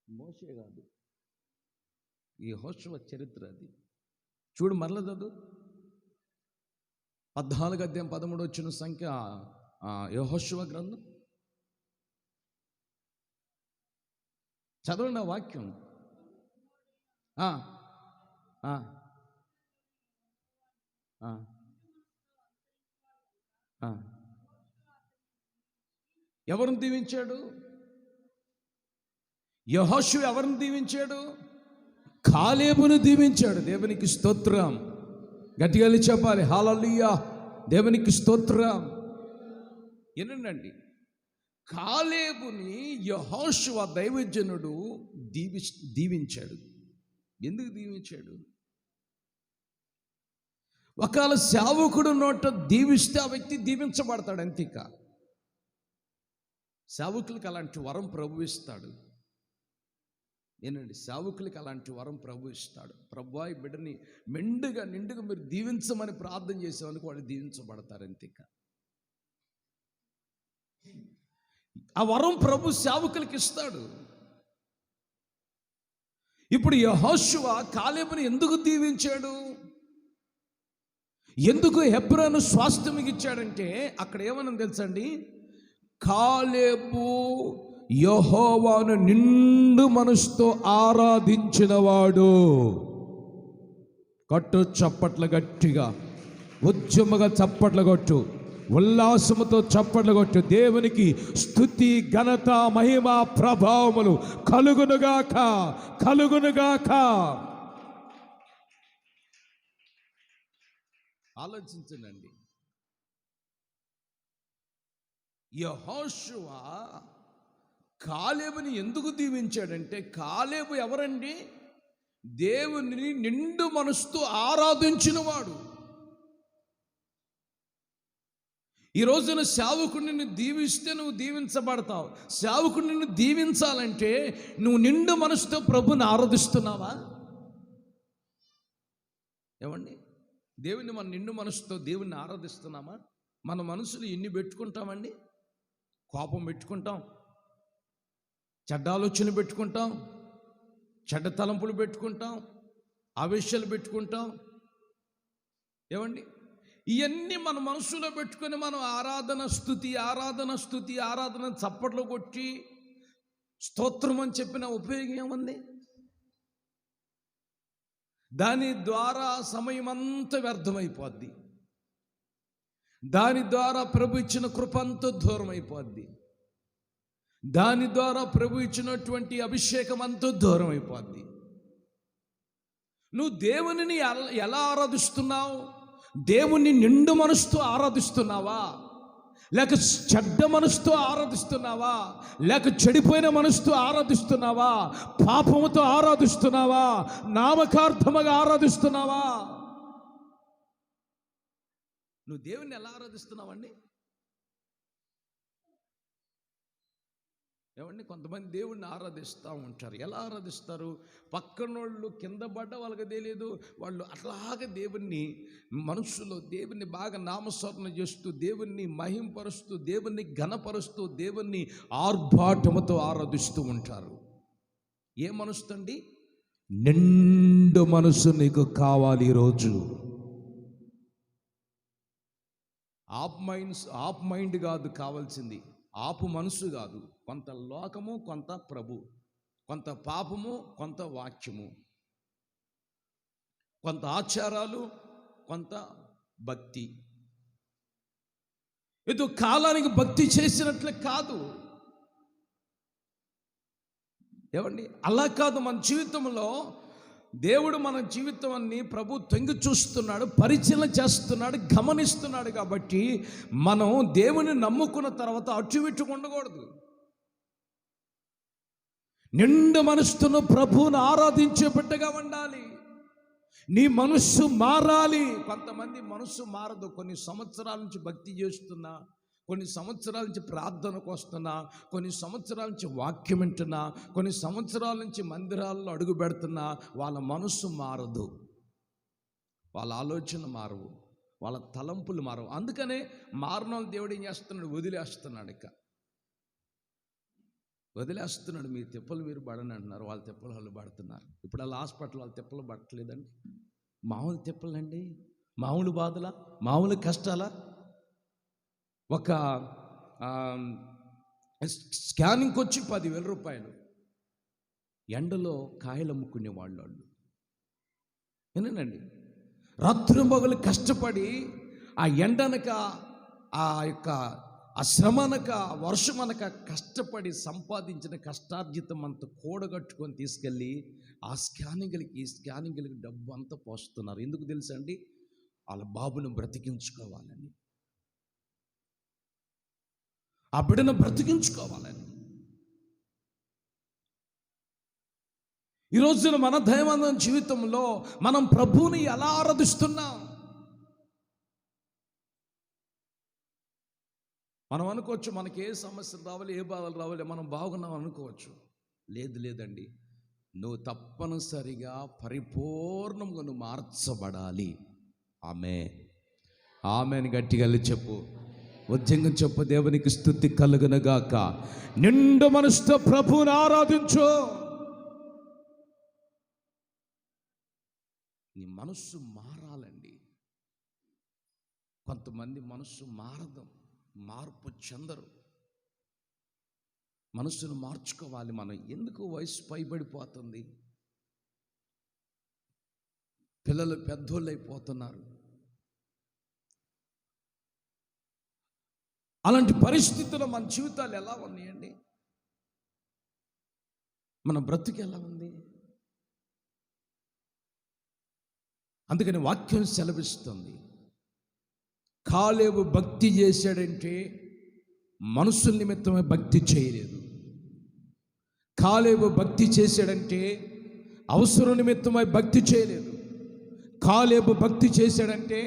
మోషే కాదు, యెహోషువ చరిత్ర అది. చూడు మరల చదువు 14:13 సంఖ్య యెహోషువ గ్రంథం. చదవండి ఆ వాక్యం. ఎవరిని దీవించాడు? యెహోషువ ఎవరిని దీవించాడు? కాలేబును దీవించాడు. దేవునికి స్తోత్రం. గట్టిగా చెప్పాలి హల్లెలూయా. దేవునికి స్తోత్రం. ఏనండి, కాలేబుని యెహోషువ దైవజనుడు దీవించాడు. ఎందుకు దీవించాడు? ఒకవేళ సేవకుడు నోట దీవిస్తే ఆ వ్యక్తి దీవించబడతాడు అంతేక. సేవకులకి అలాంటి వరం ప్రభు ఇస్తాడు. ఏనండి, సేవకులకి అలాంటి వరం ప్రభు ఇస్తాడు. ప్రభువా ఈ బిడ్డని నిండుగా మీరు దీవించమని ప్రార్థన చేసేవాళ్ళకి వాళ్ళు దీవించబడతారు అంతేక. ఆ వరం ప్రభు సేవకులకి ఇస్తాడు. ఇప్పుడు యెహోషువ కాలేబుని ఎందుకు దీవించాడు? ఎందుకు హెబ్రోను స్వాస్థ్యం ఇచ్చాడంటే అక్కడ ఏమన్నా తెలుసండి, కాలేబు యెహోవాను నిండు మనసుతో ఆరాధించినవాడు. కొట్టు చప్పట్లు గట్టిగా, ఉద్యమగా చప్పట్లు కొట్టు, ఉల్లాసముతో చప్పట్లు కొట్టు. దేవునికి స్తుతి ఘనత మహిమ ప్రభావములు కలుగునుగాక. ఆలోచించండి. యెహోషువ కాలేబుని ఎందుకు దీవించాడంటే, కాలేబు ఎవరండి? దేవుని నిండు మనసుతో ఆరాధించినవాడు. ఈ రోజున సేవకుడు నిన్ను దీవిస్తే నువ్వు దీవించబడతావు. సేవకుడు నిన్ను దీవించాలంటే నువ్వు నిండు మనసుతో ప్రభుని ఆరాధిస్తున్నావా? ఏమండి, దేవుని మన నిండు మనసుతో దేవుణ్ణి ఆరాధిస్తున్నామా? మన మనసులు ఎన్ని పెట్టుకుంటామండి? కోపం పెట్టుకుంటాం, చెడ్డ ఆలోచనలు పెట్టుకుంటాం, చెడ్డ తలంపులు పెట్టుకుంటాం, ఆవేశాలు పెట్టుకుంటాం. ఏమండి, ఇవన్నీ మన మనసులో పెట్టుకొని మనం ఆరాధన స్తుతి చప్పట్లు కొట్టి స్తోత్రం అని చెప్పిన ఉపయోగం ఏముంది? దాని ద్వారా సమయం అంతా వ్యర్థమైపోద్ది. దాని ద్వారా ప్రభు ఇచ్చిన కృప అంతా దూరం అయిపోద్ది. దాని ద్వారా ప్రభు ఇచ్చినటువంటి అభిషేకం అంతా దూరం అయిపోద్ది. నువ్వు దేవునిని ఎలా ఆరాధిస్తున్నావు? దేవుణ్ణి నిండు మనసుతో ఆరాధిస్తున్నావా, లేక చెడ్డ మనసుతో ఆరాధిస్తున్నావా, లేక చెడిపోయిన మనసుతో ఆరాధిస్తున్నావా, పాపముతో ఆరాధిస్తున్నావా, నామకార్థముగా ఆరాధిస్తున్నావా? నువ్వు దేవుణ్ణి ఎలా ఆరాధిస్తున్నావండి? ఏమండి, కొంతమంది దేవుణ్ణి ఆరాధిస్తూ ఉంటారు. ఎలా ఆరాధిస్తారు? పక్కనోళ్ళు కింద పడ్డ వాళ్ళకి తెలియదు, వాళ్ళు అట్లాగే దేవుణ్ణి మనసులో దేవుణ్ణి బాగా నామస్మరణ చేస్తూ, దేవుణ్ణి మహింపరుస్తూ, దేవుణ్ణి ఘనపరుస్తూ, దేవుణ్ణి ఆర్భాటముతో ఆరాధిస్తూ ఉంటారు. ఏ మనసు అండి? నిండు మనసు నీకు కావాలి ఈరోజు. ఆఫ్ మైండ్ కాదు కావాల్సింది, ఆపు మనసు కాదు. కొంత లోకము, కొంత ప్రభు, కొంత పాపము, కొంత వాక్యము, కొంత ఆచారాలు, కొంత భక్తి. ఏదో కాలానికి భక్తి చేసినట్లే కాదు. ఏమండి, అలా కాదు. మన జీవితంలో దేవుడు మన జీవితాన్ని ప్రభు తొంగి చూస్తున్నాడు, పరిశీలన చేస్తున్నాడు, గమనిస్తున్నాడు. కాబట్టి మనం దేవుని నమ్ముకున్న తర్వాత అటు ఇటు ఉండకూడదు. నిండు మనసుతో ప్రభువును ఆరాధించే బిడ్డగా ఉండాలి. నీ మనస్సు మారాలి. కొంతమంది మనస్సు మారదు. కొన్ని సంవత్సరాల నుంచి భక్తి చేస్తున్నా, కొన్ని సంవత్సరాల నుంచి ప్రార్థనకు వస్తున్నా, కొన్ని సంవత్సరాల నుంచి వాక్యం వింటున్నా, కొన్ని సంవత్సరాల నుంచి మందిరాల్లో అడుగు పెడుతున్నా, వాళ్ళ మనస్సు మారదు, వాళ్ళ ఆలోచన మారవు, వాళ్ళ తలంపులు మారవు. అందుకనే మారణం దేవుడు ఏం చేస్తున్నాడు? వదిలేస్తున్నాడు. వదిలేస్తున్నాడు. మీ తిప్పలు మీరు పడని అంటున్నారు, వాళ్ళ తిప్పలు వాళ్ళు పడుతున్నారు. ఇప్పుడు వాళ్ళ హాస్పిటల్ వాళ్ళ తిప్పలు పట్టలేదండి. మామూలు తిప్పలండి, మామూలు బాధలా, మామూలు కష్టాలా? ఒక స్కానింగ్కి వచ్చి 10,000 రూపాయలు, ఎండలో కాయలు అమ్ముకునే వాళ్ళు. ఏనండి, రాత్రి పగలు కష్టపడి ఆ ఎండనక, ఆ యొక్క ఆ శ్రమనక, వర్షమనక కష్టపడి సంపాదించిన కష్టార్జితం అంతా కూడగట్టుకొని తీసుకెళ్ళి ఆ స్కానింగ్లకి డబ్బు అంతా పోస్తున్నారు. ఎందుకు తెలుసా అండి? వాళ్ళ బాబును బ్రతికించుకోవాలని, ఆ బిడ్డను బ్రతికించుకోవాలని. ఈ రోజున మన దైనందిన జీవితంలో మనం ప్రభువుని ఎలా ఆరాధిస్తున్నాం? మనం అనుకోవచ్చు మనకి ఏ సమస్యలు రావాలి, ఏ బాధలు రావాలి, మనం బాగున్నాం అనుకోవచ్చు. లేదండి, నువ్వు తప్పనిసరిగా పరిపూర్ణంగా నువ్వు మార్చబడాలి. ఆమెను గట్టిగా చెప్పు, ఉద్యంగం చెప్పు. దేవునికి స్తుతి కలుగునుగాక. నిండు మనసుతో ప్రభువుని ఆరాధించు. నీ మనస్సు మారాలండి. కొంతమంది మనస్సు మారదు, మార్పు చెందరు. మనస్సును మార్చుకోవాలి మనం. ఎందుకు వయసు పైబడిపోతుంది, పిల్లలు పెద్దోళ్ళు అయిపోతున్నారు. అలాంటి పరిస్థితుల్లో మన జీవితాలు ఎలా ఉన్నాయండి? మన బ్రతుకు ఎలా ఉంది? అందుకని వాక్యం సెలవిస్తుంది, కాలేబు భక్తి చేశాడంటే మనుషుల నిమిత్తమే భక్తి చేయలేదు. కాలేబు భక్తి చేశాడంటే అవసరం నిమిత్తమై భక్తి చేయలేదు. కాలేబు భక్తి చేశాడంటే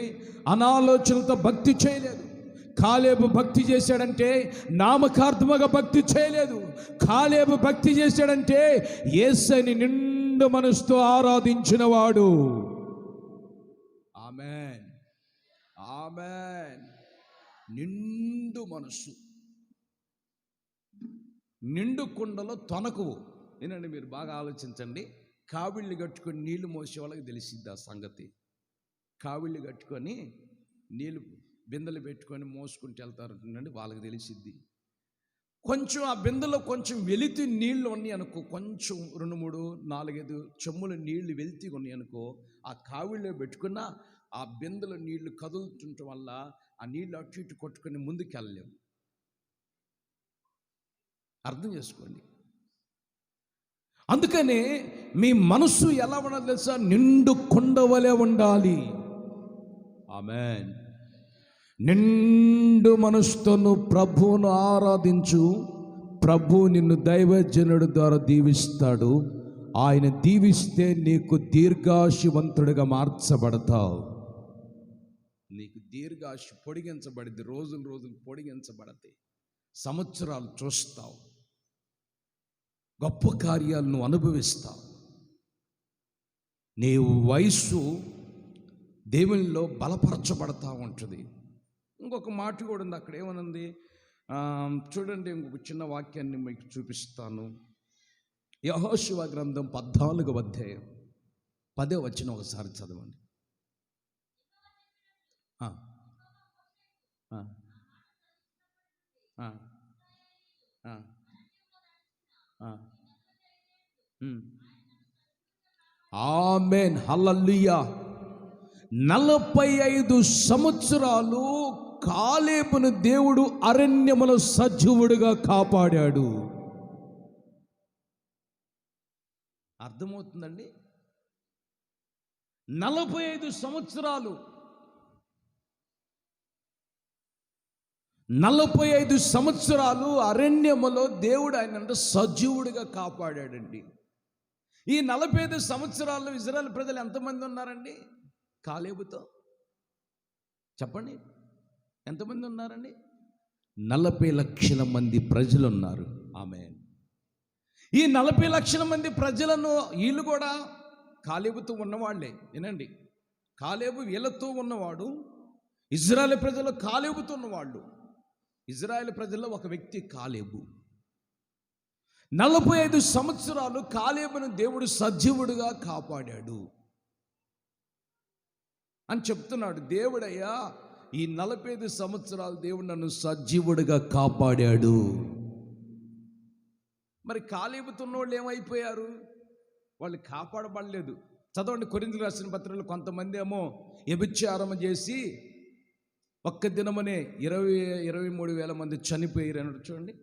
అనాలోచనలతో భక్తి చేయలేదు. కాలేబు భక్తి చేశాడంటే నామకార్థముగా భక్తి చేయలేదు. కాలేబు భక్తి చేశాడంటే యేసుని నిండు మనసుతో ఆరాధించిన వాడు. ఆమేన్, ఆమేన్. నిండు మనసు, నిండు కుండలో తొనకువు. ఏనండి, మీరు బాగా ఆలోచించండి. కావిళ్ళు కట్టుకొని నీళ్లు మోసే వాళ్ళకి తెలిసిద్ది ఆ సంగతి. కావిళ్ళు కట్టుకొని నీళ్ళు బిందెలు పెట్టుకొని మోసుకుంటూ వెళ్తారంటుండండి, వాళ్ళకి తెలిసిద్ది. కొంచెం ఆ బిందెలో కొంచెం వెలితి నీళ్లు ఉన్నాయి అనుకో, కొంచెం 2, 3, 4, 5 చెమ్ముల నీళ్లు వెలితి ఉన్నాయి అనుకో, ఆ కావిళ్ళలో పెట్టుకున్న ఆ బిందెలో నీళ్లు కదులుతుండటం వల్ల ఆ నీళ్లు అటు ఇటు కొట్టుకొని ముందుకు వెళ్ళలేము. అర్థం చేసుకోండి. అందుకనే మీ మనసు ఎలా ఉండాలి తెలుసా? నిండు కొండ వలె ఉండాలి. ఆమేన్. నిండు మనసుతో నువ్వు ప్రభువును ఆరాధించు. ప్రభు నిన్ను దైవజనుడి ద్వారా దీవిస్తాడు. ఆయన దీవిస్తే నీకు దీర్ఘాయువంతుడిగా మార్చబడతావు. నీకు దీర్ఘాయుష్ పొడిగించబడింది, రోజులు పొడిగించబడతాయి, సంవత్సరాలు చూస్తావు, గొప్ప కార్యాలను అనుభవిస్తావు. నీ వయస్సు దేవునిలో బలపరచబడతా ఉంటుంది. ఇంకొక మాట కూడా ఉంది, అక్కడ ఏమనుంది చూడండి. ఇంకొక చిన్న వాక్యాన్ని మీకు చూపిస్తాను. యెహోషువ గ్రంథం 14వ అధ్యాయం 10వ వచనం ఒకసారి చదవండి. ఆమేన్, హల్లెలూయా. 45 సంవత్సరాలు కాలేబును దేవుడు అరణ్యములో సజీవుడిగా కాపాడాడు. అర్థమవుతుందండి? 45 సంవత్సరాలు 45 సంవత్సరాలు అరణ్యములో దేవుడు ఆయన సజీవుడిగా కాపాడాడండి. ఈ 45 సంవత్సరాల్లో ఇజ్రాయెల్ ప్రజలు ఎంతమంది ఉన్నారండి? కాలేబుతో చెప్పండి, ఎంతమంది ఉన్నారండి? 40 లక్షల మంది ప్రజలు ఉన్నారు. ఆమేన్. ఈ 40 లక్షల మంది ప్రజలను వీళ్ళు కూడా కాలేబుతో ఉన్నవాళ్లే. వినండి, కాలేబు వీళ్ళతో ఉన్నవాడు, ఇజ్రాయెల్ ప్రజలు కాలేబుతో ఉన్నవాళ్ళు. ఇజ్రాయెల్ ప్రజల్లో ఒక వ్యక్తి కాలేబు. 45 సంవత్సరాలు కాలేబును దేవుడు సజీవుడిగా కాపాడాడు అని చెప్తున్నాడు. దేవుడయ్యా, ఈ 45 సంవత్సరాలు దేవుడు నన్ను సజీవుడిగా కాపాడాడు. మరి కాలేబుతో ఉన్నవాళ్ళు ఏమైపోయారు? వాళ్ళు కాపాడబడలేదు. చదవండి, కొరింథీయులకు రాసిన పత్రికలో కొంతమంది ఏమో వ్యభిచారం చేసి ఒక్క దినమనే 23 వేల మంది చనిపోయారు అన్నాడు. చూడండి,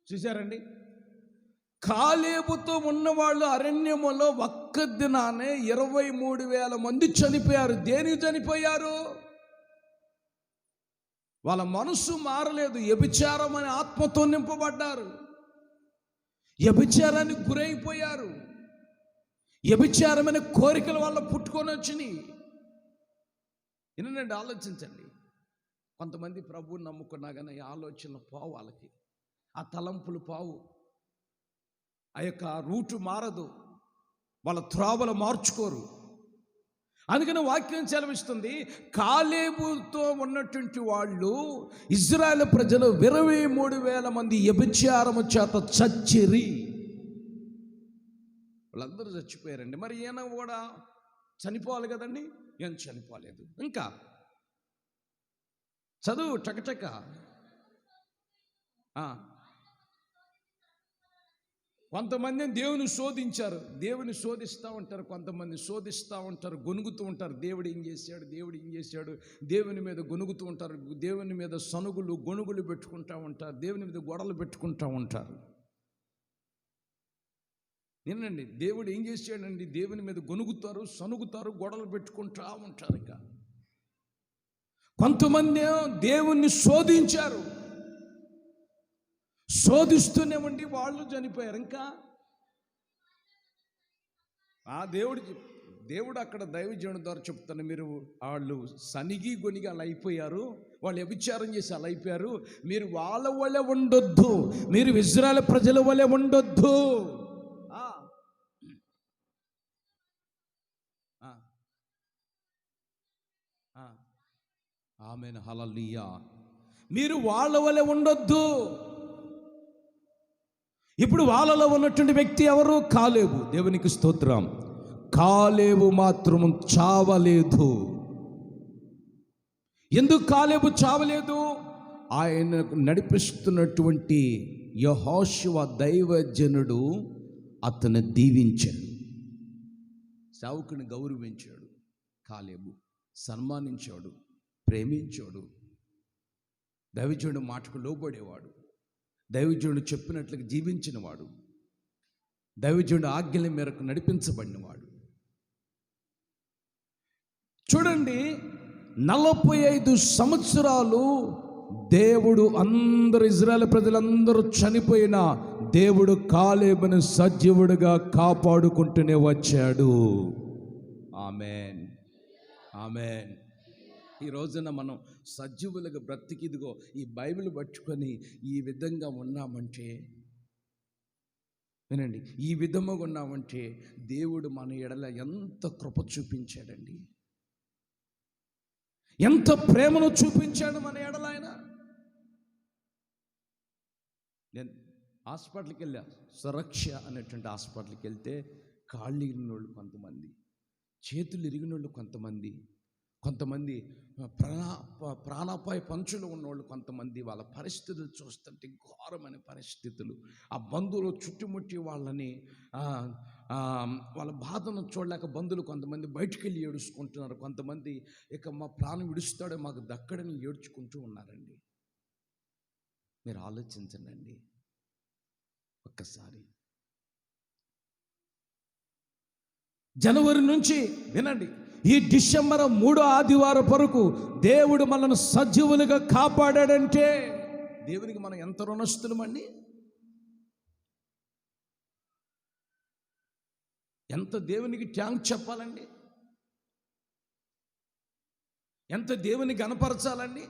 చూశారండి? కాలేబుతో ఉన్నవాళ్ళు అరణ్యములో ఒక్క దినానే 23 వేల మంది చనిపోయారు. దేనికి చనిపోయారు? వాళ్ళ మనసు మారలేదు. వ్యభిచారం అనే ఆత్మతో నింపబడ్డారు, వ్యభిచారానికి గురైపోయారు, వ్యభిచారమైన కోరికల వల్ల పుట్టుకొని వచ్చినాయి. వినండి, ఆలోచించండి. కొంతమంది ప్రభువుని నమ్ముకున్నా కానీ ఆలోచనలు పావు, వాళ్ళకి ఆ తలంపులు పావు, ఆ యొక్క రూటు మారదు, వాళ్ళ త్రోవలు మార్చుకోరు. అందుకని వాక్యం సెలవిస్తుంది, కాలేబుతో ఉన్నటువంటి వాళ్ళు ఇజ్రాయెల్ ప్రజలు 23 వేల మంది వ్యభిచారము చేత చచ్చిరి. వాళ్ళందరూ చచ్చిపోయారండి. మరి ఈయన కూడా చనిపోవాలి కదండి, ఈయన చనిపోలేదు. ఇంకా చదువు చకచక. కొంతమంది దేవుని శోధించారు, దేవుని శోధిస్తూ ఉంటారు, కొంతమంది శోధిస్తూ ఉంటారు, గొనుగుతూ ఉంటారు. దేవుడు ఏం చేశాడు, దేవుడు ఏం చేశాడు, దేవుని మీద గొనుగుతూ ఉంటారు, దేవుని మీద సనుగులు గొనుగులు పెట్టుకుంటూ ఉంటారు, దేవుని మీద గొడవలు పెట్టుకుంటూ ఉంటారు. నిన్నండి, దేవుడు ఏం చేశాడండి, దేవుని మీద గొనుగుతారు, సనుగుతారు, గొడవలు పెట్టుకుంటూ ఉంటారు. ఇక కొంతమంది దేవుణ్ణి శోధించారు, శోధిస్తూనే ఉండి వాళ్ళు చనిపోయారు. ఇంకా ఆ దేవుడు అక్కడ దైవజనుడి ద్వారా చెప్తాను, మీరు వాళ్ళు సనిగి గొనిగి అలా అయిపోయారు, వాళ్ళు వ్యభిచారం చేసి అలా అయిపోయారు, మీరు వాళ్ళ వలె ఉండొద్దు, మీరు ఇజ్రాయెల్ ప్రజల వలె ఉండొద్దు. ఆమేన్, హల్లెలూయా. మీరు వాళ్ళ వలె ఉండొద్దు. ఇప్పుడు వాళ్ళలో ఉన్నటువంటి వ్యక్తి ఎవరు? కాలేబు. దేవునికి స్తోత్రం. కాలేబు మాత్రం చావలేదు. ఎందుకు కాలేబు చావలేదు? ఆయన నడిపిస్తున్నటువంటి యెహోషువ దైవజనుడు అతను దీవించాడు, సేవకుని గౌరవించాడు. కాలేబు సన్మానించాడు, ప్రేమించాడు, దైవజనుడు మాటకు లోబడేవాడు, దైవజనుడు చెప్పినట్లుగా జీవించినవాడు, దైవజనుడు ఆజ్ఞల మేరకు నడిపించబడినవాడు. చూడండి, 45 సంవత్సరాలు దేవుడు అందరు ఇజ్రాయేల్ ప్రజలందరూ చనిపోయిన దేవుడు కాలేబును సజీవుడిగా కాపాడుకుంటూనే వచ్చాడు. ఆమేన్, ఆమేన్. ఈ రోజున మనం సజీవులుగా బ్రతికిదిగో ఈ బైబిల్ పట్టుకొని ఈ విధంగా ఉన్నామంటే, వినండి, ఈ విధముగా ఉన్నామంటే దేవుడు మన ఎడల ఎంత కృప చూపించాడండి, ఎంత ప్రేమను చూపించాడు మన ఎడల ఆయన. నేను హాస్పిటల్కి వెళ్ళా, సురక్ష అనేటువంటి హాస్పిటల్కి వెళ్తే కాళ్ళు ఇరిగినోళ్ళు కొంతమంది, చేతులు ఇరిగినోళ్ళు కొంతమంది, కొంతమంది ప్రాణాపాయ పంచులు ఉన్నోళ్ళు కొంతమంది. వాళ్ళ పరిస్థితులు చూస్తుంటే ఘోరమైన పరిస్థితులు. ఆ బంధువులు చుట్టుముట్టి వాళ్ళని వాళ్ళ బాధను చూడలేక బంధువులు కొంతమంది బయటికి వెళ్ళి ఏడుచుకుంటున్నారు. కొంతమంది ఇక మా ప్రాణం విడుస్తాడో మాకు దక్కడని ఏడ్చుకుంటూ ఉన్నారండి. మీరు ఆలోచించండి ఒక్కసారి. జనవరి నుంచి వినండి, ఈ డిసెంబర్ 3వ ఆదివారం వరకు దేవుడు మనల్ని సజీవులుగా కాపాడాడంటే దేవునికి మనం ఎంత రుణస్థులమండి. ఎంత దేవునికి థ్యాంక్స్ చెప్పాలండి, ఎంత దేవుని గణపరచాలండి,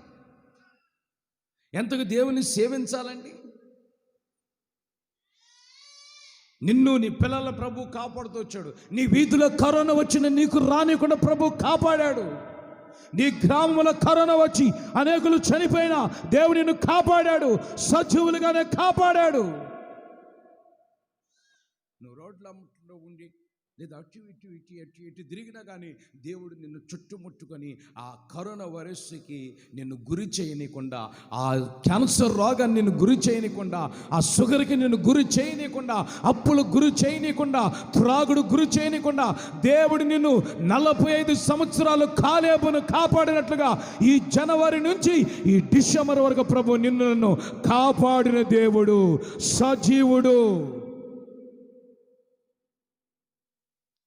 ఎంతగా దేవుని సేవించాలండి. నిన్ను నీ పిల్లల ప్రభు కాపాడుతూ వచ్చాడు. నీ వీధిలో కరోనా వచ్చిన నీకు రానికుండా ప్రభు కాపాడాడు. నీ గ్రామంలో కరోనా వచ్చి అనేకులు చనిపోయినా దేవుడు నిన్ను కాపాడాడు, సజీవులుగానే కాపాడాడు. నువ్వు రోడ్ల ఉండి లేదా అటు ఇటు ఇటు అటు ఇటు తిరిగినా కానీ దేవుడు నిన్ను చుట్టుముట్టుకొని ఆ కరోనా వైరస్కి నిన్ను గురి చేయనీయకుండా, ఆ క్యాన్సర్ రోగాన్ని నిన్ను గురి చేయనీయకుండా, ఆ షుగర్కి నిన్ను గురి చేయనీయకుండా, అప్పులు గురి చేయనీయకుండా, త్రాగుడు గురి చేయనీయకుండా దేవుడు నిన్ను 45 సంవత్సరాలు కాలేబును కాపాడినట్లుగా ఈ జనవరి నుంచి ఈ డిసెంబర్ వరకు ప్రభు నిన్ను కాపాడిన దేవుడు సజీవుడు.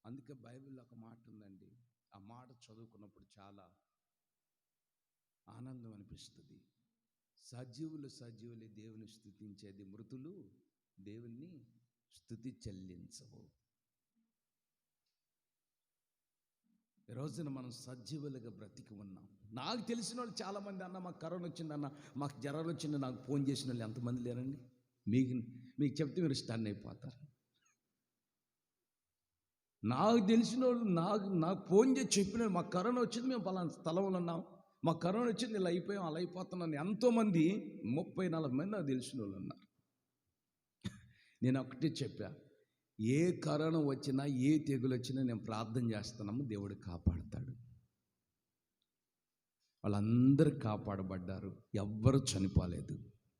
అందుకే బైబిల్లో ఒక మాట ఉందండి, ఆ మాట చదువుకున్నప్పుడు చాలా ఆనందం అనిపిస్తుంది. సజీవులు దేవుని స్తుతించేది, మృతులు దేవుణ్ణి స్తుతి చెల్లించవు. ఈ రోజున మనం సజీవులుగా బ్రతికి ఉన్నాం. నాకు తెలిసిన వాళ్ళు చాలామంది, అన్న మాకు కరోనా వచ్చిందన్న, మాకు జ్వరాలు వచ్చింది, నాకు ఫోన్ చేసిన వాళ్ళు ఎంతమంది లేరండి? మీకు చెప్తే మీరు స్టన్ అయిపోతారు. నాకు తెలిసిన వాళ్ళు నాకు ఫోన్ చేసి చెప్పిన, మాకు కరోనా వచ్చింది, మేము పలానా స్థలంలో ఉన్నాం, మాకు కరోనా వచ్చింది, ఇలా అయిపోయాం, అలా అయిపోతున్నాను. ఎంతోమంది 30-40 మంది నాకు తెలిసిన వాళ్ళు ఉన్నారు. నేను ఒకటే చెప్పా, ఏ కరోనా వచ్చినా ఏ తెగులు వచ్చినా నేను ప్రార్థన చేస్తున్నాము, దేవుడు కాపాడుతాడు. వాళ్ళందరూ కాపాడబడ్డారు, ఎవ్వరు చనిపోలేదు.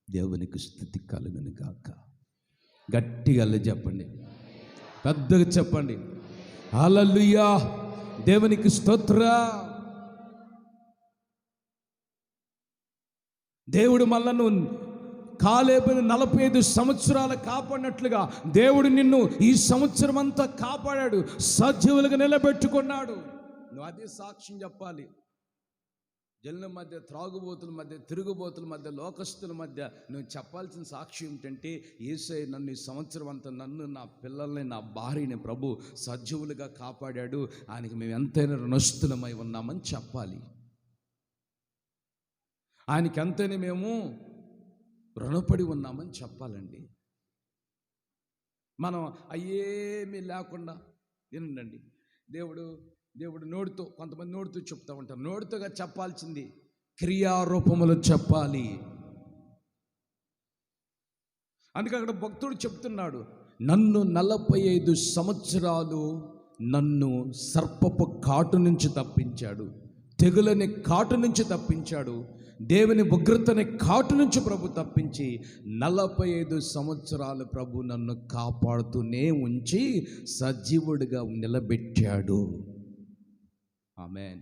దేవునికి స్తుతి కలుగును గాక. గట్టిగా చెప్పండి, పెద్దగా చెప్పండి, హల్లెలూయా, దేవునికి స్తోత్రం. దేవుడు మళ్ళను కాలేబుని 45 సంవత్సరాలు కాపాడినట్లుగా దేవుడు నిన్ను ఈ సంవత్సరం అంతా కాపాడాడు, సజీవులుగా నిలబెట్టుకున్నాడు. నువ్వు అదే సాక్ష్యం చెప్పాలి. జనుల మధ్య, త్రాగుబోతుల మధ్య, తిరుగుబోతుల మధ్య, లోకస్తుల మధ్య నువ్వు చెప్పాల్సిన సాక్ష్యం ఏంటంటే, యేసయ్య నన్ను ఈ సంవత్సరం అంతా, నన్ను, నా పిల్లల్ని, నా భార్యని ప్రభు సజీవులుగా కాపాడాడు, ఆయనకి మేము ఎంతైనా రుణస్థులమై ఉన్నామని చెప్పాలి. ఆయనకి ఎంతైనా మేము రుణపడి ఉన్నామని చెప్పాలండి. మనం అయ్యేమీ లేకుండా వినండి, దేవుడు నోటితో, కొంతమంది నోటితో చెప్తా ఉంటారు. నోటితోగా చెప్పాల్సింది క్రియారూపములు చెప్పాలి. అందుకే అక్కడ భక్తుడు చెప్తున్నాడు, నన్ను 45 సంవత్సరాలు నన్ను సర్పపు కాటు నుంచి తప్పించాడు, తెగులని కాటు నుంచి తప్పించాడు. దేవుని ఉగ్రతని కాటు నుంచి ప్రభు తప్పించి 45 సంవత్సరాలు ప్రభు నన్ను కాపాడుతూనే ఉంచి సజీవుడిగా నిలబెట్టాడు. ఆమేన్.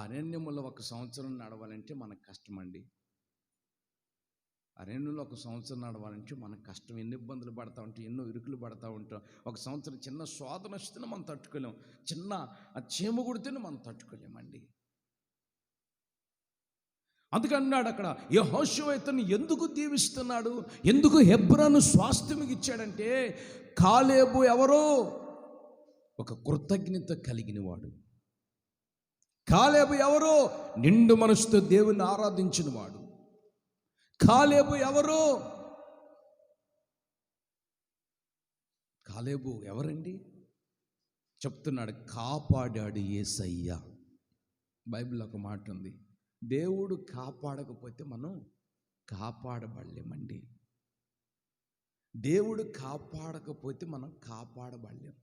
అరణ్యములో 1 సంవత్సరం నడవాలంటే మనకు కష్టమండి. అరణ్యంలో 1 సంవత్సరం నడవాలంటే మనకు కష్టం. ఎన్ని ఇబ్బందులు పడతా ఉంటాం, ఎన్నో ఇరుకులు పడతా ఉంటాం. 1 సంవత్సరం చిన్న శోధన వస్తేనే మనం తట్టుకోలేం, చిన్న చీమ కుడితేనే మనం తట్టుకోలేమండి. అందుకన్నాడు అక్కడ, యెహోషువ ఇతన్ని ఎందుకు దీవిస్తున్నాడు, ఎందుకు హెబ్రోను స్వాస్థ్యముకి ఇచ్చాడంటే, కాలేబు ఎవరో ఒక కృతజ్ఞత కలిగిన వాడు. కాలేబు ఎవరో నిండు మనసుతో దేవుని ఆరాధించిన వాడు. కాలేబు ఎవరో, కాలేబు ఎవరండి చెప్తున్నాడు, కాపాడాడు యేసయ్య. బైబిల్లో ఒక మాట ఉంది, దేవుడు కాపాడకపోతే మనం కాపాడబడలేమండి. దేవుడు కాపాడకపోతే మనం కాపాడబడలేం.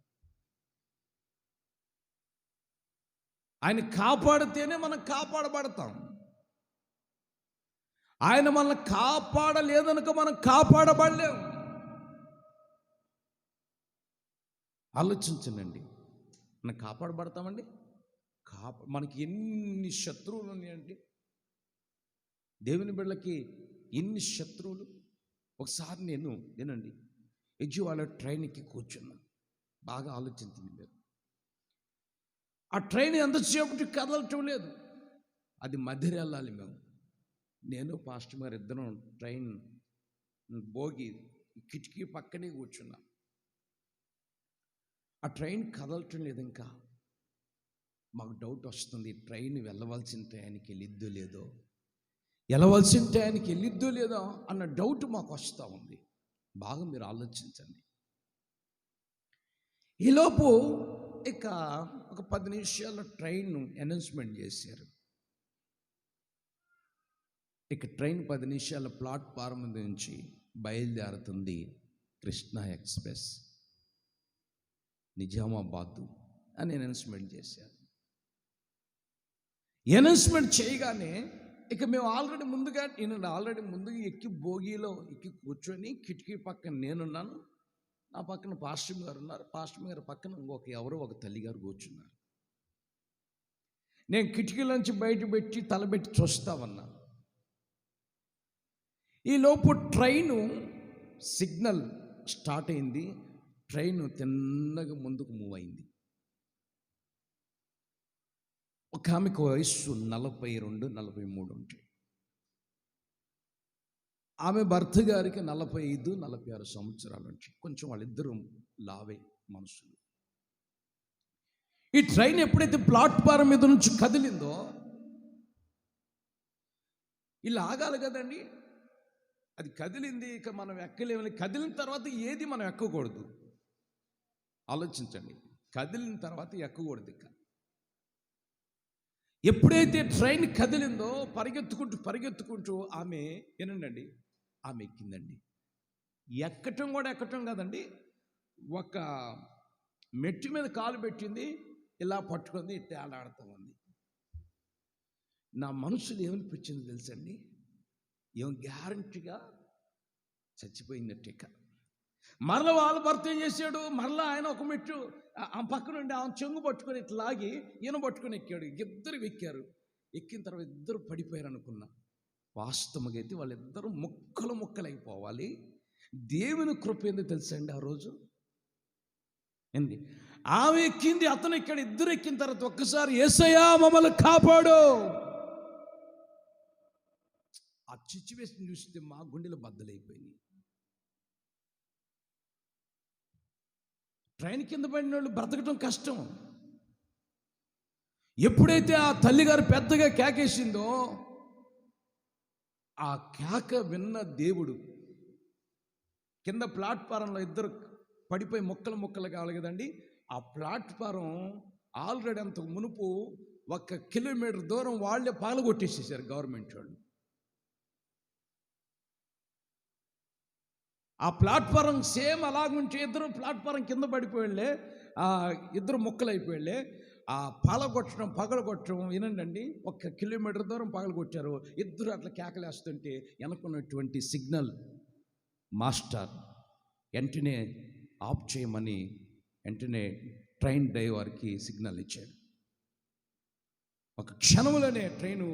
ఆయన కాపాడితేనే మనం కాపాడబడతాం. ఆయన మనల్ని కాపాడలేదనుక మనం కాపాడబడలేం. ఆలోచించండి, మనం కాపాడబడతామండి? మనకి ఎన్ని శత్రువులు ఉన్నాయండి, దేవుని బిడ్డలకి ఎన్ని శత్రువులు. ఒకసారి నేనండి విజయవాడ ట్రైన్కి కూర్చున్నాను. బాగా ఆలోచించింది మీరు. ఆ ట్రైన్ ఎంతసేపటి కదలటం లేదు. అది మధ్య వెళ్ళాలి. నేను పాస్టర్ గారు ఇద్దరం ట్రైన్ భోగి కిటికీ పక్కనే కూర్చున్నా. ఆ ట్రైన్ కదలటం లేదు. ఇంకా మాకు డౌట్ వస్తుంది, ట్రైన్ వెళ్ళవలసిన టయానికి వెళ్ళిద్దో లేదో, వెళ్ళవలసిన టయానికి వెళ్ళిద్దో లేదో అన్న డౌట్ మాకు వస్తూ ఉంది. బాగా మీరు ఆలోచించండి. ఈలోపు ఇక ఒక 10 నిమిషాల ట్రైన్ అనౌన్స్మెంట్ చేశారు. ఇక ట్రైన్ 10 నిమిషాల ప్లాట్ఫారం నుంచి బయలుదేరుతుంది కృష్ణా ఎక్స్ప్రెస్ నిజామాబాద్ అని అనౌన్స్మెంట్ చేశారు. అనౌన్స్మెంట్ చేయగానే ఇక మేము ఆల్రెడీ ముందుగా ఎక్కి భోగిలో ఎక్కి కూర్చొని కిటికీ పక్కన నేనున్నాను, నా పక్కన పాస్టర్ గారు ఉన్నారు, పాస్టర్ గారు పక్కన ఎవరో ఒక తల్లిగారు కూర్చున్నారు. నేను కిటికీలోంచి బయట పెట్టి తలబెట్టి చూస్తా ఉన్నాను. ఈలోపు ట్రైను సిగ్నల్ స్టార్ట్ అయింది. ట్రైన్ తిన్నగా ముందుకు మూవ్ అయింది. ఒక ఆమెకు వయస్సు 42, 43 ఉంటాయి. ఆమె భర్త గారికి 45, 46 సంవత్సరాలు ఉంటాయి. కొంచెం వాళ్ళిద్దరూ లావే మనుషులు. ఈ ట్రైన్ ఎప్పుడైతే ప్లాట్ఫారం మీద నుంచి కదిలిందో, ఇలా ఆగాలి కదండి. అది కదిలింది, ఇక మనం ఎక్కలేమని. కదిలిన తర్వాత ఏది మనం ఎక్కకూడదు. ఆలోచించండి, కదిలిన తర్వాత ఎక్కకూడదు. ఇక ఎప్పుడైతే ట్రైన్ కదిలిందో పరిగెత్తుకుంటూ ఆమె ఆమె ఎక్కిందండి. ఎక్కటం కాదండి, ఒక మెట్టు మీద కాలు పెట్టింది, ఇలా పట్టుకుంది, తేలాడుతూ ఉంది. నా మనసులో ఏమనిపించింది తెలుసండి, ఏం గ్యారంటీగా చచ్చిపోయినట్టే. మరలా వాళ్ళ భర్త ఏం చేశాడు, మరలా ఆయన ఒక మెట్టు ఆ పక్క నుండి ఆమె చెంగు పట్టుకొని ఇట్లా లాగి ఈయన పట్టుకొని ఎక్కాడు. ఇద్దరు ఎక్కారు. ఎక్కిన తర్వాత ఇద్దరు పడిపోయారు అనుకున్నా. వాస్తవంగా అయితే వాళ్ళిద్దరూ ముక్కలైపోవాలి. దేవుని కృప ఏంది తెలుసండి, ఆ రోజు ఏంది, ఆమె ఎక్కింది, అతను ఎక్కాడు. ఇద్దరు ఎక్కిన తర్వాత ఒక్కసారి యేసయ్యా మమ్మల్ని కాపాడు. ఆ సిచ్యువేషన్ చూస్తే మా గుండెలు బద్దలైపోయినాయి. ట్రైన్ కింద పడిన వాళ్ళు బ్రతకటం కష్టం. ఎప్పుడైతే ఆ తల్లిగారు పెద్దగా కేకేసిందో, ఆ కేక విన్న దేవుడు కింద ప్లాట్ఫారంలో ఇద్దరు పడిపోయి ముక్కలు కావాలి కదండి. ఆ ప్లాట్ఫారం ఆల్రెడీ అంత మునుపు 1 కిలోమీటర్ దూరం వాళ్ళే పాల్గొట్టేసేసారు గవర్నమెంట్ వాళ్ళు. ఆ ప్లాట్ఫారం సేమ్ అలాగుంటే ఇద్దరు ప్లాట్ఫారం కింద పడిపోయాళ్ళే, ఇద్దరు ముక్కలైపోయాళ్ళే. ఆ పగలగొట్టడం వినండి, 1 కిలోమీటర్ దూరం పగలగొట్టారు. ఇద్దరు అట్లా కేకలేస్తుంటే వెనకున్నటువంటి సిగ్నల్ మాస్టర్ వెంటనే ఆఫ్ చేయమని వెంటనే ట్రైన్ డ్రైవర్కి సిగ్నల్ ఇచ్చాడు. ఒక క్షణంలోనే ట్రైను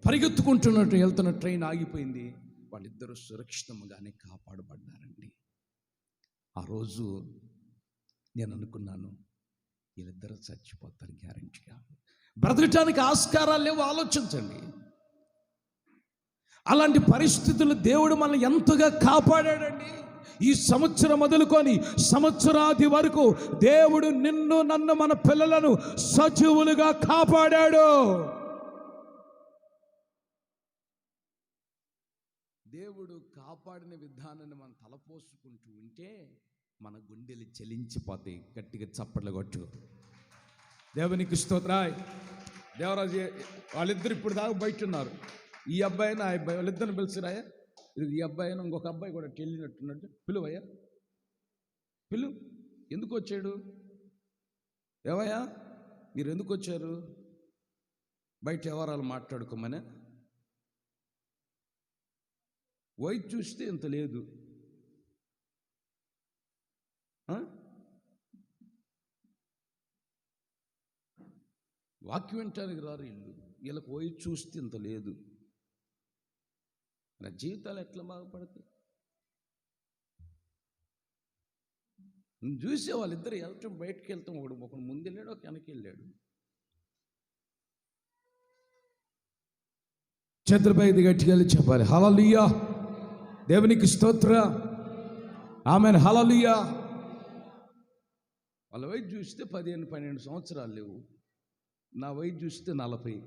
పరిగెత్తుకుంటున్నట్టు వెళ్తున్న ట్రైన్ ఆగిపోయింది. వాళ్ళిద్దరూ సురక్షితంగానే కాపాడబడ్డారండి. ఆ రోజు నేను అనుకున్నాను, వీళ్ళిద్దరూ చచ్చిపోతారు గ్యారెంటీగా, బ్రతకటానికి ఆస్కారాలు లేవు. ఆలోచించండి, అలాంటి పరిస్థితులు దేవుడు మనల్ని ఎంతగా కాపాడాడండి. ఈ సంవత్సరం మొదలుకొని సంవత్సరాది వరకు దేవుడు నిన్ను, నన్ను, మన పిల్లలను సజీవులుగా కాపాడాడు. దేవుడు కాపాడిన విధానాన్ని మనం తలపోసుకుంటూ ఉంటే మన గుండెలు చెలించిపోతాయి. గట్టిగా చప్పట్లు కొట్టు. దేవునికి స్తోత్రాయ్. దేవరాజు వాళ్ళిద్దరు ఇప్పుడు దాకా బయట ఉన్నారు. ఈ అబ్బాయి నా అబ్బాయి, వాళ్ళిద్దరిని పిలిచిరాయా. ఈ అబ్బాయి ఇంకొక అబ్బాయి కూడా వెళ్ళినట్టున్నట్టు పిలువయ్యా, పిలు. ఎందుకు వచ్చాడు? ఏవయ్యా మీరు ఎందుకు వచ్చారు? బయట వ్యవహారాలు మాట్లాడుకోమనే. వైట్ చూస్తే ఇంత లేదు, వాక్యం వినటానికి రారు వీళ్ళకి వైట్ చూస్తే ఇంత లేదు. నా జీవితాలు ఎట్లా బాగుపడతాయి? నేను చూసే వాళ్ళిద్దరు వెళ్ళటం, బయటకు వెళ్తాం. ఒకడు ముందు వెళ్ళాడు, ఒక వెనక్కి వెళ్ళాడు. చేతులపై ఇది గట్టిగా వెళ్ళి చెప్పాలి, హల్లెలూయా, దేవునికి స్తోత్ర, ఆమేన్, హల్లెలూయా. వాళ్ళ వయసు చూస్తే 15-12 సంవత్సరాలు లేవు. నా వయసు చూస్తే 40.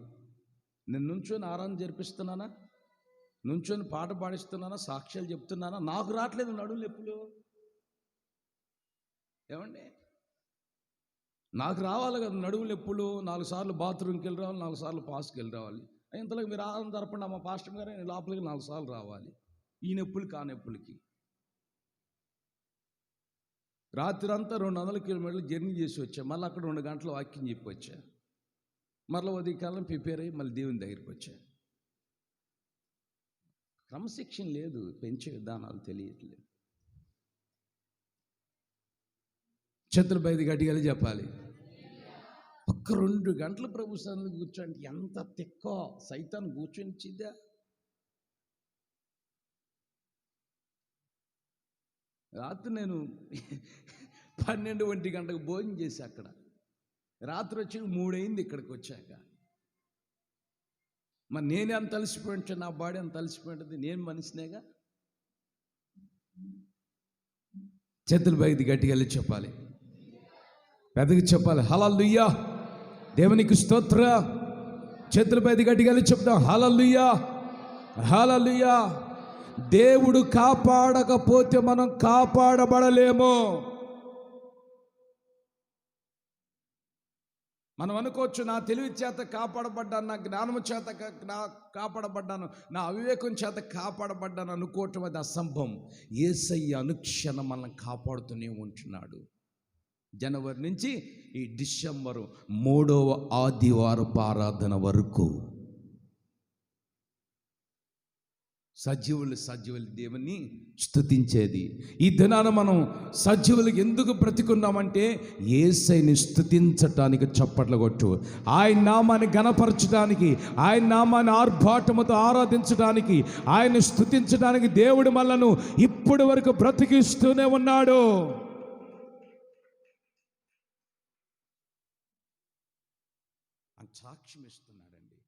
నేను నుంచొని ఆరాధన జరిపిస్తున్నానా, నుంచొని పాట పాడిస్తున్నానా, సాక్ష్యాలు చెప్తున్నానా? నాకు రావట్లేదు నడుము నొప్పులు. ఏమండి, నాకు రావాలి కదా నడుము నొప్పులు. 4 సార్లు బాత్రూమ్కి వెళ్ళి రావాలి, 4 సార్లు పాస్కి వెళ్ళి రావాలి. ఇంతలోకి మీరు ఆరాధన జరపండి మా పాస్టర్ గారు, నేను లోపలికి 4 సార్లు రావాలి. ఈ నొప్పులకి ఆ నొప్పులకి రాత్రి అంతా 200 కిలోమీటర్లు జర్నీ చేసి వచ్చా. మళ్ళీ అక్కడ 2 గంటల వాక్యం చెప్పి వచ్చా. మరలా ఉదయకాలం ప్రిపేర్ అయ్యి మళ్ళీ దేవుని దగ్గరికి వచ్చా. క్రమశిక్షణ లేదు, పెంచే విధానాలు తెలియట్లేదు. చేతుల బయట గట్టిగా చెప్పాలి, 1-2 గంటలు ప్రభు సన్నిధిలో కూర్చోండి. ఎంత తిక్కో సైతాన్ని కూర్చొనిచ్చిద్దా. రాత్రి నేను 12-1 గంటకు భోజనం చేసి అక్కడ రాత్రి వచ్చి 3 అయింది ఇక్కడికి వచ్చాక. మరి నేనే అంత అలసిపోయింటే, నా బాడీ అంత అలసిపోయింటుంది, నేను మనిషినేగా. చేతులు బయట గట్టిగా వెళ్ళి చెప్పాలి, పెద్దగా చెప్పాలి, హల్లెలూయా, దేవునికి స్తోత్ర. చేతుల బయట గట్టిగా వెళ్ళి చెప్తాం, హల్లెలూయా, హల్లెలూయా. దేవుడు కాపాడకపోతే మనం కాపాడబడలేము. మనం అనుకోవచ్చు, నా తెలివి చేత కాపాడబడ్డాను, నా జ్ఞానము చేత కాపాడబడ్డాను, నా అవివేకం చేత కాపాడబడ్డాను అనుకోవటం అది అసంభవం. యేసయ్య అనుక్షణం మనల్ని కాపాడుతూనే ఉంటున్నాడు. జనవరి నుంచి ఈ డిసెంబరు 3వ ఆదివారపు ఆరాధన వరకు సజీవులు దేవుని స్తుతించేది. ఈ దినాన మనం సజీవులకు ఎందుకు బ్రతికున్నామంటే యేసయ్యని స్తుతించటానికి చప్పట్లు కొట్టు, ఆయన నామాన్ని ఘనపరచడానికి, ఆయన నామాన్ని ఆర్భాటముతో ఆరాధించడానికి, ఆయన్ని స్తుతించడానికి దేవుడు మనలను ఇప్పటి వరకు బ్రతికిస్తూనే ఉన్నాడు. సాక్ష్యం ఇస్తున్నాడండి.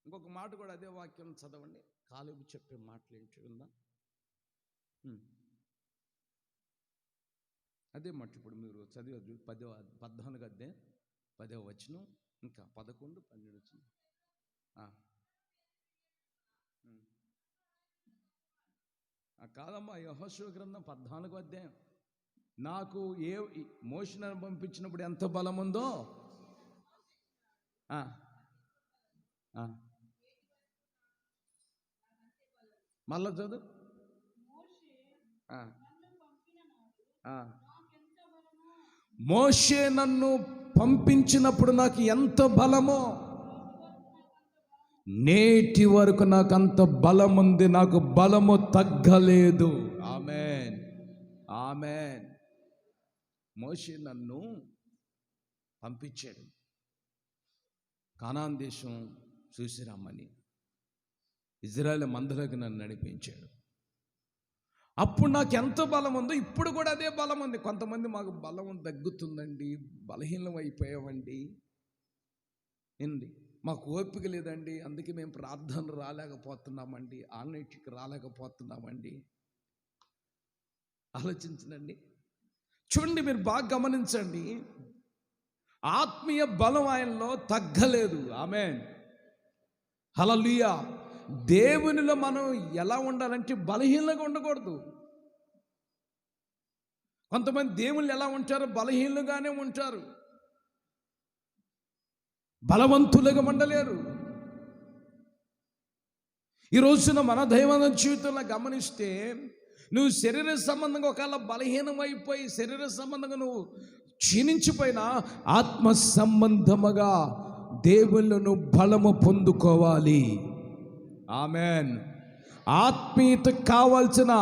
ఇంకొక మాట కూడా అదే వాక్యం చదవండి. కాలేబు చెప్పే మాటలు ఏంటి విందా. అదే మాట ఇప్పుడు మీరు చదివారు 14 అధ్యాయం 10వ వచనం, ఇంకా 11, 12 వచ్చింది. కాదమ్మా, యెహోషువ గ్రంథం 14వ అధ్యాయం. నాకు మోషేను పంపించినప్పుడు ఎంత బలం ఉందో మళ్ళా చదువు. మోషే నన్ను పంపించినప్పుడు నాకు ఎంత బలమో, నేటి వరకు నాకు అంత బలం ఉంది, నాకు బలము తగ్గలేదు. ఆమేన్, ఆమేన్. మోషే నన్ను పంపించాడు కానాన్ దేశం చూసి రమ్మని, ఇజ్రాయేల్ మందలోకి నన్ను నడిపించాడు. అప్పుడు నాకు ఎంత బలం ఉందో ఇప్పుడు కూడా అదే బలం ఉంది. కొంతమంది మాకు బలం తగ్గుతుందండి, బలహీనం అయిపోయామండి, ఏంటి మాకు ఓపిక లేదండి, అందుకే మేము ప్రార్థన రాలేకపోతున్నామండి, ఆన్నిటికి రాలేకపోతున్నామండి. ఆలోచించండి, చూడండి, మీరు బాగా గమనించండి. ఆత్మీయ బలం ఆయనలో తగ్గలేదు. ఆమేన్, హల్లెలూయా. దేవునిలో మనం ఎలా ఉండాలంటే బలహీనంగా ఉండకూడదు. కొంతమంది దేవుళ్ళు ఎలా ఉంటారో బలహీనంగానే ఉంటారు, బలవంతులుగా ఉండలేరు. ఈ రోజున మన దైవ జీవితంలో గమనిస్తే, నువ్వు శరీర సంబంధంగా ఒకవేళ బలహీనం అయిపోయి, శరీర సంబంధంగా నువ్వు క్షీణించిపోయినా, ఆత్మ సంబంధముగా దేవుళ్ళను బలము పొందుకోవాలి. ఆమేన్. ఆత్మీయత కావాల్సిన,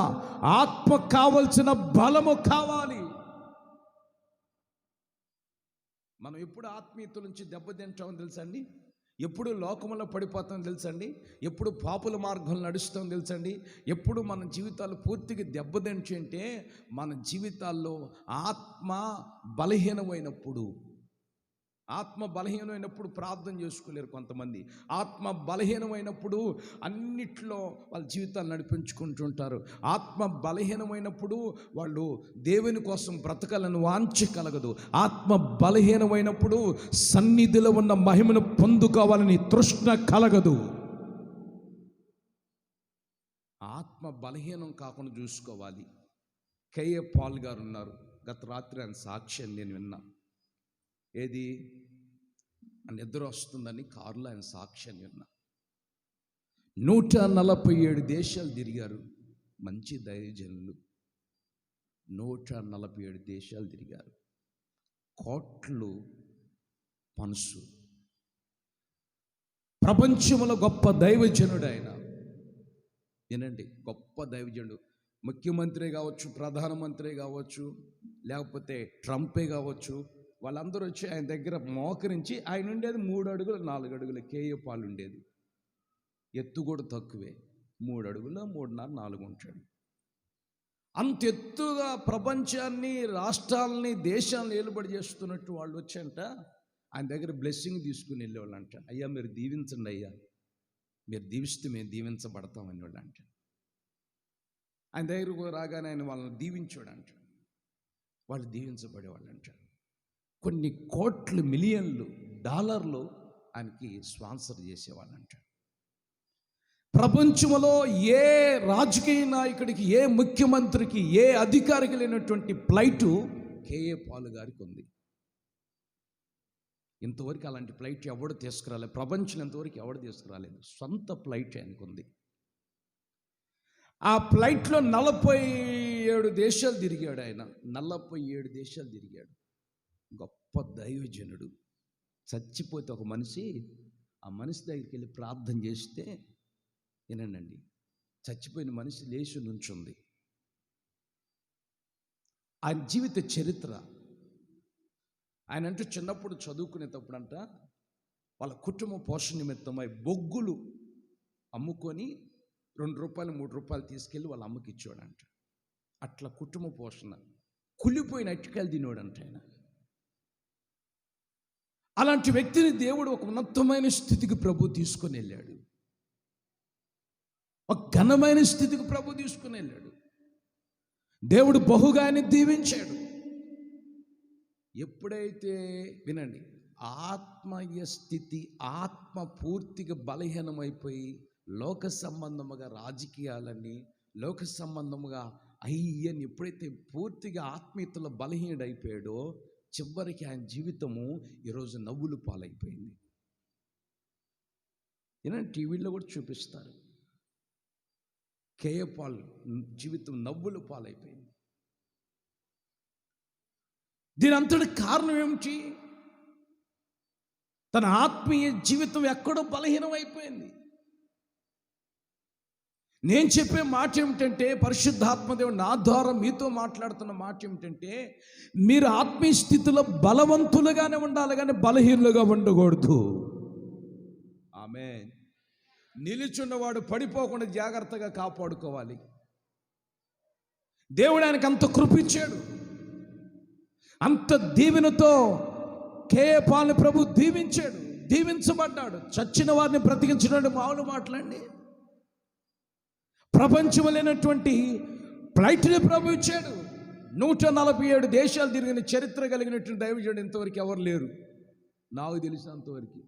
ఆత్మ కావాల్సిన బలము కావాలి. మనం ఎప్పుడు ఆత్మీయత నుంచి దెబ్బతింటామని తెలుసండి, ఎప్పుడు లోకములో పడిపోతాం తెలుసండి, ఎప్పుడు పాపుల మార్గంలో నడుస్తాం తెలుసండి, ఎప్పుడు మన జీవితాలు పూర్తిగా దెబ్బతించి అంటే మన జీవితాల్లో ఆత్మ బలహీనమైనప్పుడు. ఆత్మ బలహీనమైనప్పుడు ప్రార్థన చేసుకోలేరు కొంతమంది. ఆత్మ బలహీనమైనప్పుడు అన్నిట్లో వాళ్ళ జీవితాలు నడిపించుకుంటుంటారు. ఆత్మ బలహీనమైనప్పుడు వాళ్ళు దేవుని కోసం బ్రతకాలని వాంఛ కలగదు. ఆత్మ బలహీనమైనప్పుడు సన్నిధిలో ఉన్న మహిమను పొందుకోవాలని తృష్ణ కలగదు. ఆత్మ బలహీనం కాకుండా చూసుకోవాలి. కేఏ పాల్ గారు ఉన్నారు, గత రాత్రి ఆయన సాక్ష్యం నేను విన్నా. ఏది, నిద్ర వస్తుందని కారులో ఆయన సాక్ష్యం విన్నా. 147 దేశాలు తిరిగారు, మంచి దైవజనులు. 147 దేశాలు తిరిగారు, కోట్లు పనుసు. ప్రపంచంలో గొప్ప దైవజనుడు ఆయన. వినండి, గొప్ప దైవజనుడు. ముఖ్యమంత్రి కావచ్చు, ప్రధానమంత్రి కావచ్చు, లేకపోతే ట్రంపే కావచ్చు, వాళ్ళందరూ వచ్చి ఆయన దగ్గర మోకరించి, ఆయన ఉండేది 3 అడుగులు 4 అడుగుల కేఏ పాల్ ఉండేది. ఎత్తు కూడా తక్కువే, 3 అడుగుల 3.5 4 ఉంటాడు. అంత ఎత్తుగా ప్రపంచాన్ని, రాష్ట్రాలని, దేశాలను ఏలుబడి చేస్తున్నట్టు వాళ్ళు వచ్చంట ఆయన దగ్గర బ్లెస్సింగ్ తీసుకుని వెళ్ళేవాళ్ళంట. అయ్యా మీరు దీవించండి అయ్యా, మీరు దీవిస్తే మేము దీవించబడతాం అనేవాళ్ళంట. ఆయన దగ్గరకు రాగానే ఆయన వాళ్ళని దీవించాడంట, వాళ్ళు దీవించబడేవాళ్ళంట. కొన్ని కోట్లు, మిలియన్లు డాలర్లు ఆయనకి స్పాన్సర్ చేసేవాళ్ళంట. ప్రపంచంలో ఏ రాజకీయ నాయకుడికి, ఏ ముఖ్యమంత్రికి, ఏ అధికారికి లేనటువంటి ఫ్లైటు కేఏ పాల్ గారికి ఉంది. ఇంతవరకు అలాంటి ఫ్లైట్ ఎవడు తీసుకురాలేదు, ప్రపంచం ఇంతవరకు ఎవడు తీసుకురాలేదు. సొంత ఫ్లైట్ ఆయనకు ఉంది. ఆ ఫ్లైట్లో 47 దేశాలు తిరిగాడు ఆయన. 47 దేశాలు తిరిగాడు. గొప్ప దైవజనుడు. చచ్చిపోతే ఒక మనిషి, ఆ మనిషి దగ్గరికి వెళ్ళి ప్రార్థన చేస్తే, వినండి, చచ్చిపోయిన మనిషి లేచి నుంచుంది. ఆయన జీవిత చరిత్ర. ఆయన అంటే చిన్నప్పుడు చదువుకునేటప్పుడు అంట, వాళ్ళ కుటుంబ పోషణ నిమిత్తమై బొగ్గులు అమ్ముకొని 2 రూపాయలు 3 రూపాయలు తీసుకెళ్ళి వాళ్ళ అమ్మకి ఇచ్చాడంట. అట్లా కుటుంబ పోషణ. కుళ్ళిపోయిన అట్టికాయలు తినేవాడంట ఆయన. అలాంటి వ్యక్తిని దేవుడు ఒక ఉన్నతమైన స్థితికి ప్రభు తీసుకొని వెళ్ళాడు. ఒక ఘనమైన స్థితికి ప్రభు తీసుకుని వెళ్ళాడు. దేవుడు బహుగా ఆయన దీవించాడు. ఎప్పుడైతే, వినండి, ఆత్మీయ స్థితి, ఆత్మ పూర్తిగా బలహీనమైపోయి లోక సంబంధముగా రాజకీయాలని, లోక సంబంధముగా అయ్యని ఎప్పుడైతే పూర్తిగా ఆత్మీయతలో బలహీనుడైపోయాడో, చివరికి ఆయన జీవితము ఈరోజు నవ్వులు పాలైపోయింది. ఏనంటే టీవీలో కూడా చూపిస్తారు, కేఏ పాల్ జీవితం నవ్వులు పాలైపోయింది. దీని అంతటి కారణం ఏమిటి? తన ఆత్మీయ జీవితం ఎక్కడో బలహీనమైపోయింది. నేను చెప్పే మాట ఏమిటంటే, పరిశుద్ధాత్మదేవుడు నా ద్వారా మీతో మాట్లాడుతున్న మాట ఏమిటంటే, మీరు ఆత్మీయ స్థితిలో బలవంతులుగానే ఉండాలి కానీ బలహీనులుగా ఉండకూడదు. ఆమేన్. నిలుచున్నవాడు పడిపోకుండా జాగ్రత్తగా కాపాడుకోవాలి. దేవుడు ఆయనకు అంత కృపిచ్చాడు, అంత దీవెనతో కేపాలని ప్రభు దీవించాడు, దీవించబడ్డాడు. చచ్చిన వారిని బ్రతికించడం మామూలు మాటలండి. ప్రపంచం లేనటువంటి ఫ్లైట్ని ప్రభు ఇచ్చాడు. 147 దేశాలు తిరిగిన చరిత్ర కలిగినటువంటి దైవజనుడు ఇంతవరకు ఎవరు లేరు, నాకు తెలిసినంతవరకు.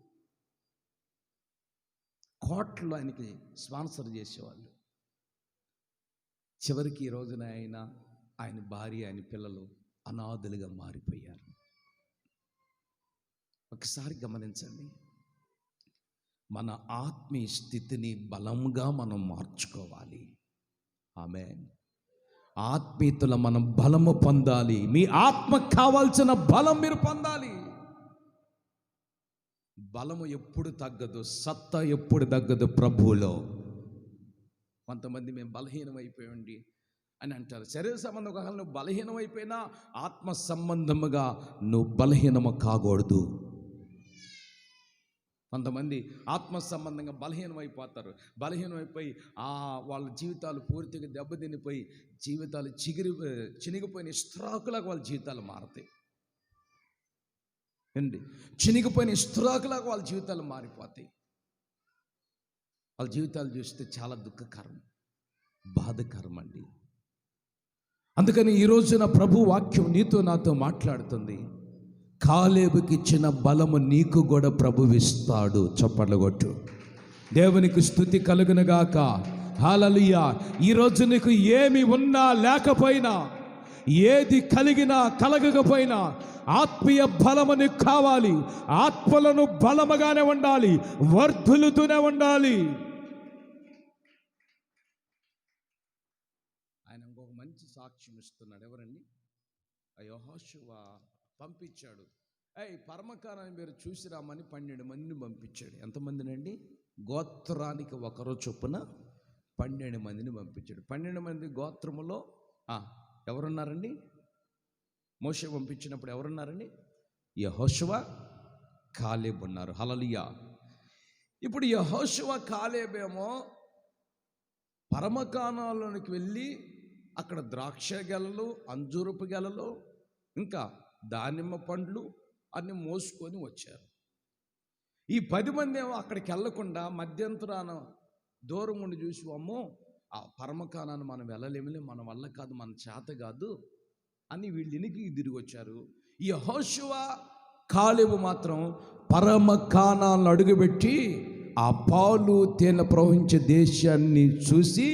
కోట్లు ఆయనకి స్పాన్సర్ చేసేవాళ్ళు. చివరికి ఈ రోజున ఆయన భార్య, ఆయన పిల్లలు అనాథలుగా మారిపోయారు. ఒకసారి గమనించండి, మన ఆత్మీయ స్థితిని బలంగా మనం మార్చుకోవాలి. ఆమేన్. ఆత్మీయతలో మనం బలము పొందాలి. మీ ఆత్మకు కావాల్సిన బలం మీరు పొందాలి. బలము ఎప్పుడు తగ్గదు, సత్తా ఎప్పుడు తగ్గదు ప్రభువులో. కొంతమంది మేము బలహీనమైపోయండి అని అంటారు. శరీర సంబంధంగా నువ్వు బలహీనమైపోయినా ఆత్మ సంబంధముగా నువ్వు బలహీనము కాకూడదు. కొంతమంది ఆత్మ సంబంధంగా బలహీనమైపోతారు. బలహీనమైపోయి వాళ్ళ జీవితాలు పూర్తిగా దెబ్బతినిపోయి జీవితాలు చినిగిపోయిన ఇస్త్రాకులాగా వాళ్ళ జీవితాలు మారుతాయి అండి. చినిగిపోయిన ఇస్త్రాకులాగా వాళ్ళ జీవితాలు మారిపోతాయి. వాళ్ళ జీవితాలు చూస్తే చాలా దుఃఖకరం, బాధకరం అండి. అందుకని ఈ రోజున ప్రభు వాక్యం నీతో నాతో మాట్లాడుతుంది. కాలేబుకి ఇచ్చిన బలము నీకు కూడా ప్రభువిస్తాడు. చప్పట్లు కొట్టు. దేవునికి స్తుతి కలుగునుగాక. హల్లెలూయా. ఈరోజు నీకు ఏమి ఉన్నా లేకపోయినా, ఏది కలిగినా కలగకపోయినా ఆత్మీయ బలము నీకు కావాలి. ఆత్మలను బలముగానే ఉండాలి, వర్ధులుతూనే ఉండాలి. ఆయన ఇంకొక మంచి సాక్ష్యం ఇస్తున్నాడు. ఎవరండి? యెహోషువ పంపించాడు. పరమకానాన్ని మీరు చూసి రామని 12 మందిని పంపించాడు. ఎంతమందినండి? గోత్రానికి ఒకరో చొప్పున 12 మందిని పంపించాడు. 12 మంది గోత్రములో ఎవరున్నారండి? మోషే పంపించినప్పుడు ఎవరున్నారండి? యెహోషువ, కాలేబు ఉన్నారు. హల్లెలూయా. ఇప్పుడు యెహోషువ, కాలేబేమో పరమకానాలోనికి వెళ్ళి అక్కడ ద్రాక్ష గెలలు, అంజూరపు గెలలు, ఇంకా దానిమ్మ పండ్లు అన్ని మోసుకొని వచ్చారు. ఈ 10 మంది ఏమో అక్కడికి వెళ్లకుండా మధ్యంతరాన దూరం ఉండి చూసి, అమ్మో ఆ పరమకానాన్ని మనం వెళ్ళలేములే, మన వల్ల కాదు, మన చేత కాదు అని వీళ్ళు ఇనికి తిరిగి వచ్చారు. ఈ యెహోషువ, కాలేబు మాత్రం పరమకానాలను అడుగుపెట్టి ఆ పాలు తేనె ప్రవహించే దేశాన్ని చూసి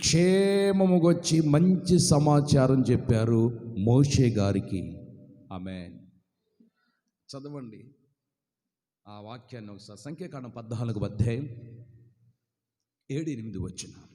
క్షేమముగా వచ్చి మంచి సమాచారం చెప్పారు మోషే గారికి. ఆమేన్. చదవండి ఆ వాక్యాన్ని ఒకసారి. సంఖ్యాకాండం 14వ అధ్యాయం 7-8 వచనాలు.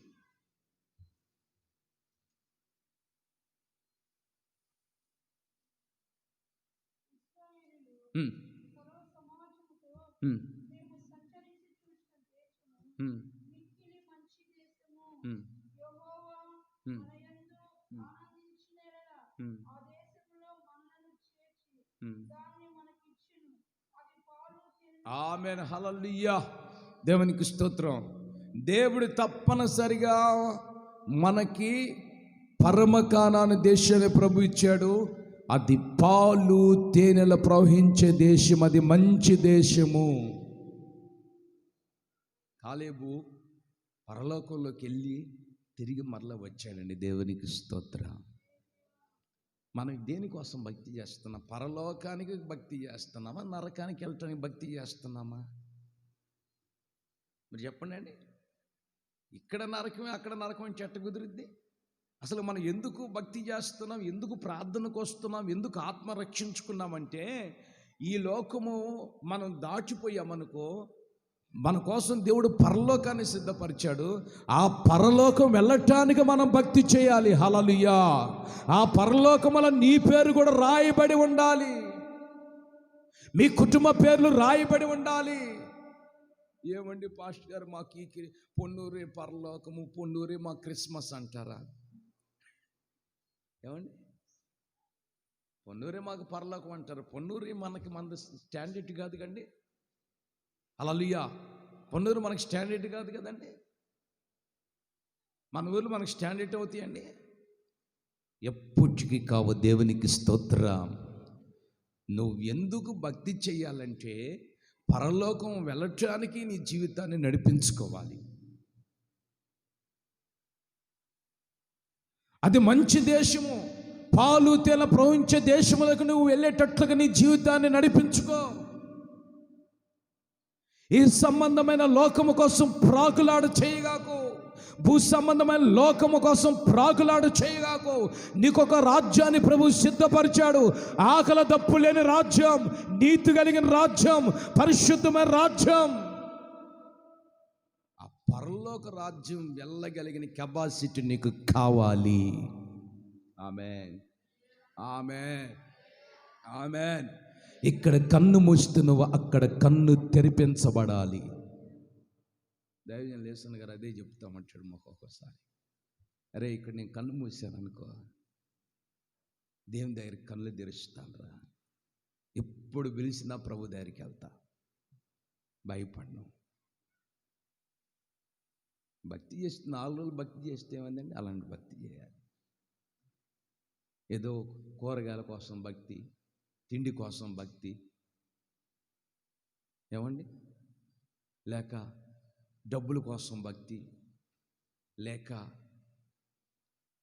ఆమేన్. హల్లెలూయా. దేవునికి స్తోత్రం. దేవుడు తప్పనిసరిగా మనకి పరమకానాను దేశాన్ని ప్రభు ఇచ్చాడు. అది పాలు తేనెలు ప్రవహించే దేశం, అది మంచి దేశము. కాలేబు పరలోకంలోకి వెళ్ళి తిరిగి మరలా వచ్చాడండి. దేవునికి స్తోత్రం. మనం దేనికోసం భక్తి చేస్తున్నాం? పరలోకానికి భక్తి చేస్తున్నామా, నరకానికి వెళ్ళటానికి భక్తి చేస్తున్నామా? మీరు చెప్పండి అండి. ఇక్కడ నరకమే అక్కడ నరకం అని చెట్ట కుదిరిద్ది. అసలు మనం ఎందుకు భక్తి చేస్తున్నాం, ఎందుకు ప్రార్థనకు వస్తున్నాం, ఎందుకు ఆత్మ రక్షించుకున్నామంటే, ఈ లోకము మనం దాచిపోయామనుకో, మన కోసం దేవుడు పరలోకాన్ని సిద్ధపరిచాడు. ఆ పరలోకం వెళ్ళటానికి మనం భక్తి చేయాలి. హల్లెలూయా. ఆ పరలోకములో నీ పేరు కూడా రాయబడి ఉండాలి. మీ కుటుంబ పేర్లు రాయబడి ఉండాలి. ఏమండి పాస్టర్ గారు, మాకు ఈ పొన్నూరే పరలోకము, పొన్నూరే మా క్రిస్మస్ అంటారా? ఏమండి, పొన్నూరే మాకు పరలోకం అంటారు. పొన్నూరే మన స్టాండర్డ్ కాదు కండి. హల్లెలూయా. పొన్నూరు మనకి స్టాండర్డ్ కాదు కదండి. మన ఊర్లో మనకి స్టాండర్డ్ అవుతాయండి. ఎప్పటికీ కావు. దేవునికి స్తోత్రం. నువ్వు ఎందుకు భక్తి చెయ్యాలంటే పరలోకం వెళ్ళటానికి నీ జీవితాన్ని నడిపించుకోవాలి. అది మంచి దేశము, పాలు తేల ప్రవహించే దేశములకు నువ్వు వెళ్ళేటట్లుగా నీ జీవితాన్ని నడిపించుకో. ఈ సంబంధమైన లోకము కోసం ప్రాకులాడు చేయగాకు. భూ సంబంధమైన లోకము కోసం ప్రాకులాడు చేయగాకు. నీకొక రాజ్యాన్ని ప్రభు సిద్ధపరిచాడు. ఆకలి దప్పు లేని రాజ్యం, నీతి కలిగిన రాజ్యం, పరిశుద్ధమైన రాజ్యం. ఆ పరలోక రాజ్యం వెళ్ళగలిగిన కెపాసిటీ నీకు కావాలి. ఆమేన్, ఆమేన్, ఆమేన్. ఇక్కడ కన్ను మూస్తున్నావు, అక్కడ కన్ను తెరిపించబడాలి. దైవజన్ లేసన్ గారు అదే చెప్తామంటాడు మాకు ఒక్కోసారి. అరే, ఇక్కడ నేను కన్ను మూసాను అనుకో, దేవుని దగ్గరికి కళ్ళు తెరుస్తాను రా. ఎప్పుడు పిలిచినా ప్రభు దగ్గరికి వెళ్తా, భయపడను. భక్తి చేస్తే 4 రోజులు భక్తి చేస్తే ఏమైందండి? అలాంటి భక్తి చేయాలి. ఏదో కూరగాయల కోసం భక్తి, తిండి కోసం భక్తి, ఏమండి, లేక డబ్బుల కోసం భక్తి, లేక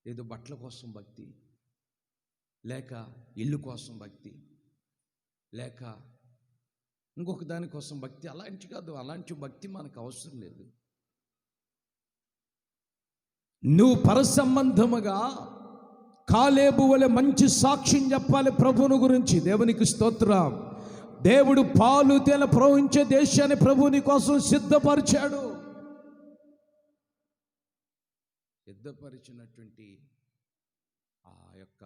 ఏదో బట్టల కోసం భక్తి, లేక ఇల్లు కోసం భక్తి, లేక ఇంకొక దానికోసం భక్తి. అలాంటి కాదు. అలాంటి భక్తి మనకు అవసరం లేదు. నువ్వు పరసంబంధముగా కాలేబు వలె మంచి సాక్ష్యం చెప్పాలి ప్రభువుని గురించి. దేవునికి స్తోత్రం. దేవుడు పాలు తేనె ప్రవహించే దేశాన్ని ప్రభువుని కోసం సిద్ధపరిచాడు. సిద్ధపరిచినటువంటి ఆ యొక్క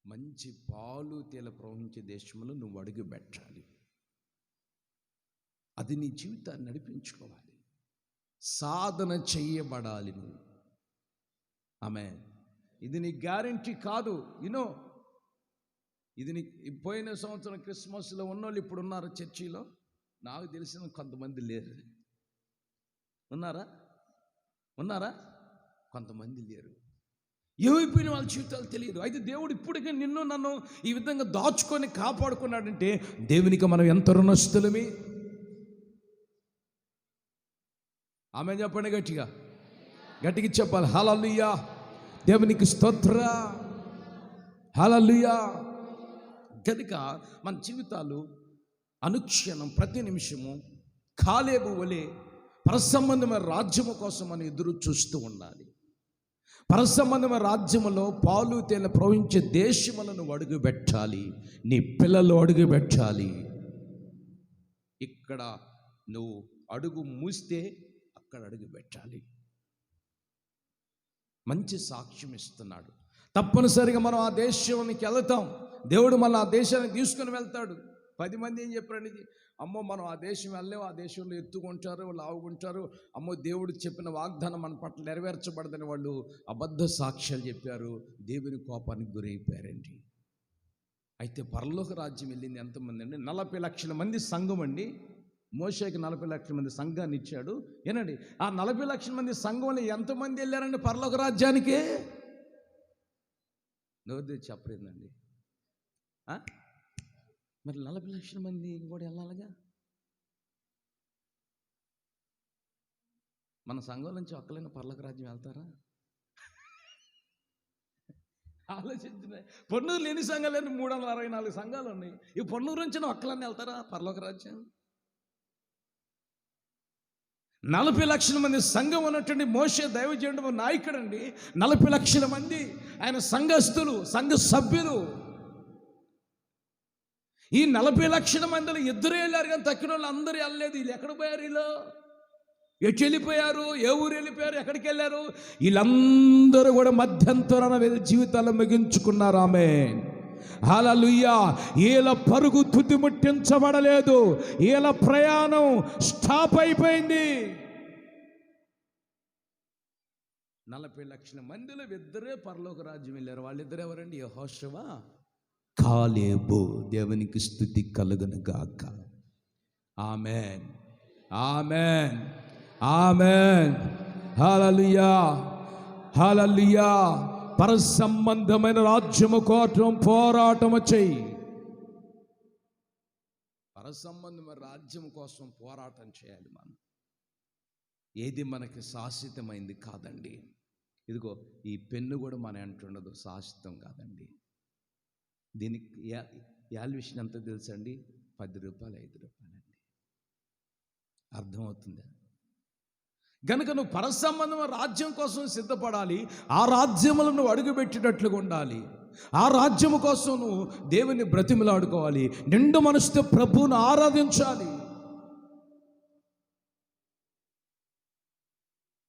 మంచి పాలు తేనె ప్రవహించే దేశంలో నువ్వు అడుగు పెట్టాలి. అది నీ జీవితాన్ని నడిపించుకోవాలి. సాధన చెయ్యబడాలి నువ్వు. ఆమేన్. ఇది నీ గ్యారంటీ కాదు. ఇది నీ పోయిన సంవత్సరం క్రిస్మస్లో ఉన్నోళ్ళు ఇప్పుడు ఉన్నారు చర్చిలో? నాకు తెలిసిన కొంతమంది లేరు. ఉన్నారా? కొంతమంది లేరు. ఏమైపోయిన వాళ్ళ జీవితాలు తెలియదు. అయితే దేవుడు ఇప్పటికే నిన్ను నన్ను ఈ విధంగా దాచుకొని కాపాడుకున్నాడంటే దేవునికి మనం ఎంత రుణస్తులమి. ఆమె చెప్పండి గట్టిగా చెప్పాలి. హల్లెలూయా. దేవునికి స్తోత్ర. హల్లెలూయా. కనుక మన జీవితాలు అనుక్షణం ప్రతి నిమిషము కాలేబు వలె పరసంబంధమైన రాజ్యము కోసం మనం ఎదురు చూస్తూ ఉండాలి. పరసంబంధమైన రాజ్యములో పాలు తేనె ప్రవహించే దేశములను అడుగు పెట్టాలి. నీ పిల్లలు అడుగు పెట్టాలి. ఇక్కడ నువ్వు అడుగు మూస్తే అక్కడ అడుగు పెట్టాలి. మంచి సాక్ష్యం ఇస్తున్నాడు. తప్పనిసరిగా మనం ఆ దేశానికి వెళ్తాం. దేవుడు మన ఆ దేశానికి తీసుకుని వెళ్తాడు. 10 మంది ఏం చెప్పారండి? అమ్మో, మనం ఆ దేశం వెళ్ళలేము, ఆ దేశంలో ఎత్తుకుంటారు, లావుకుంటారు, అమ్మో దేవుడు చెప్పిన వాగ్దానం మన పట్ల నెరవేర్చబడదని వాళ్ళు అబద్ధ సాక్ష్యాలు చెప్పారు. దేవుని కోపానికి గురైపోయారండి. అయితే పరలోక రాజ్యం వెళ్ళింది ఎంతమంది అండి? 40 లక్షల మంది సంఘం అండి. మోషేకి 40 లక్షల మంది సంఘాన్ని ఇచ్చాడు. ఏనండి, ఆ 40 లక్షల మంది సంఘంలో ఎంతమంది వెళ్ళారండి పరలోక రాజ్యానికి? నోరు చెప్పలేదండి. మరి 40 లక్షల మంది కూడా వెళ్ళాలిగా. మన సంఘం నుంచి ఒక్కలైనా పరలోక రాజ్యం వెళ్తారా? ఆలోచించిన. పొన్నూరులో ఎన్ని సంఘాలు? 364 సంఘాలు ఉన్నాయి. ఈ పొన్నూరు నుంచి ఒక్కలన్నీ వెళ్తారా పరలోక రాజ్యం? 40 లక్షల మంది సంఘం ఉన్నటువంటి మోషే దైవజనుడు నాయకుడు అండి. 40 లక్షల మంది ఆయన సంఘస్థులు, సంఘ సభ్యులు. ఈ 40 లక్షల మందిలో 2 వెళ్ళారు, కానీ తక్కిన వాళ్ళు అందరూ వెళ్ళలేదు. వీళ్ళు ఎక్కడ పోయారు? వీళ్ళు ఎటు వెళ్ళిపోయారు? ఏ ఊరు వెళ్ళిపోయారు? ఎక్కడికి వెళ్ళారు? వీళ్ళందరూ కూడా మధ్యంతరాన జీవితాలు ముగించుకున్నారు. ఆమేన్. హల్లెలూయా. వీళ్ళ పరుగు తుదిముట్టించబడలేదు, వీళ్ళ ప్రయాణం స్టాప్ అయిపోయింది. 40 లక్షల మందిలో ఇద్దరే పరలోక రాజ్యం వెళ్ళారు. వాళ్ళిద్దరు ఎవరండి? యెహోషువ, కాలేబు. దేవునికి స్తుతి కలుగును గాక. ఆమేన్, ఆమేన్, ఆమేన్. హల్లెలూయా, హల్లెలూయా. పర సంబంధమైన రాజ్యము కోసం పోరాటము చెయ్యి. పర సంబంధమైన రాజ్యం కోసం పోరాటం చేయాలి మనం. ఏది మనకి శాశ్వతమైంది కాదండి. ఇదిగో ఈ పెన్ను కూడా మన అంటుండదు, శాశ్వతం కాదండి. దీనికి వాల్యుయేషన్ ఎంత తెలుసండి? 10 రూపాయలు, 5 రూపాయలండి. అర్థమవుతుందా? గనుక నువ్వు పరసంబంధమైన రాజ్యం కోసం సిద్ధపడాలి. ఆ రాజ్యములను నువ్వు అడుగుపెట్టినట్లుగా ఉండాలి. ఆ రాజ్యము కోసం నువ్వు దేవుని బ్రతిమలాడుకోవాలి. నిండు మనసుతో ప్రభువును ఆరాధించాలి.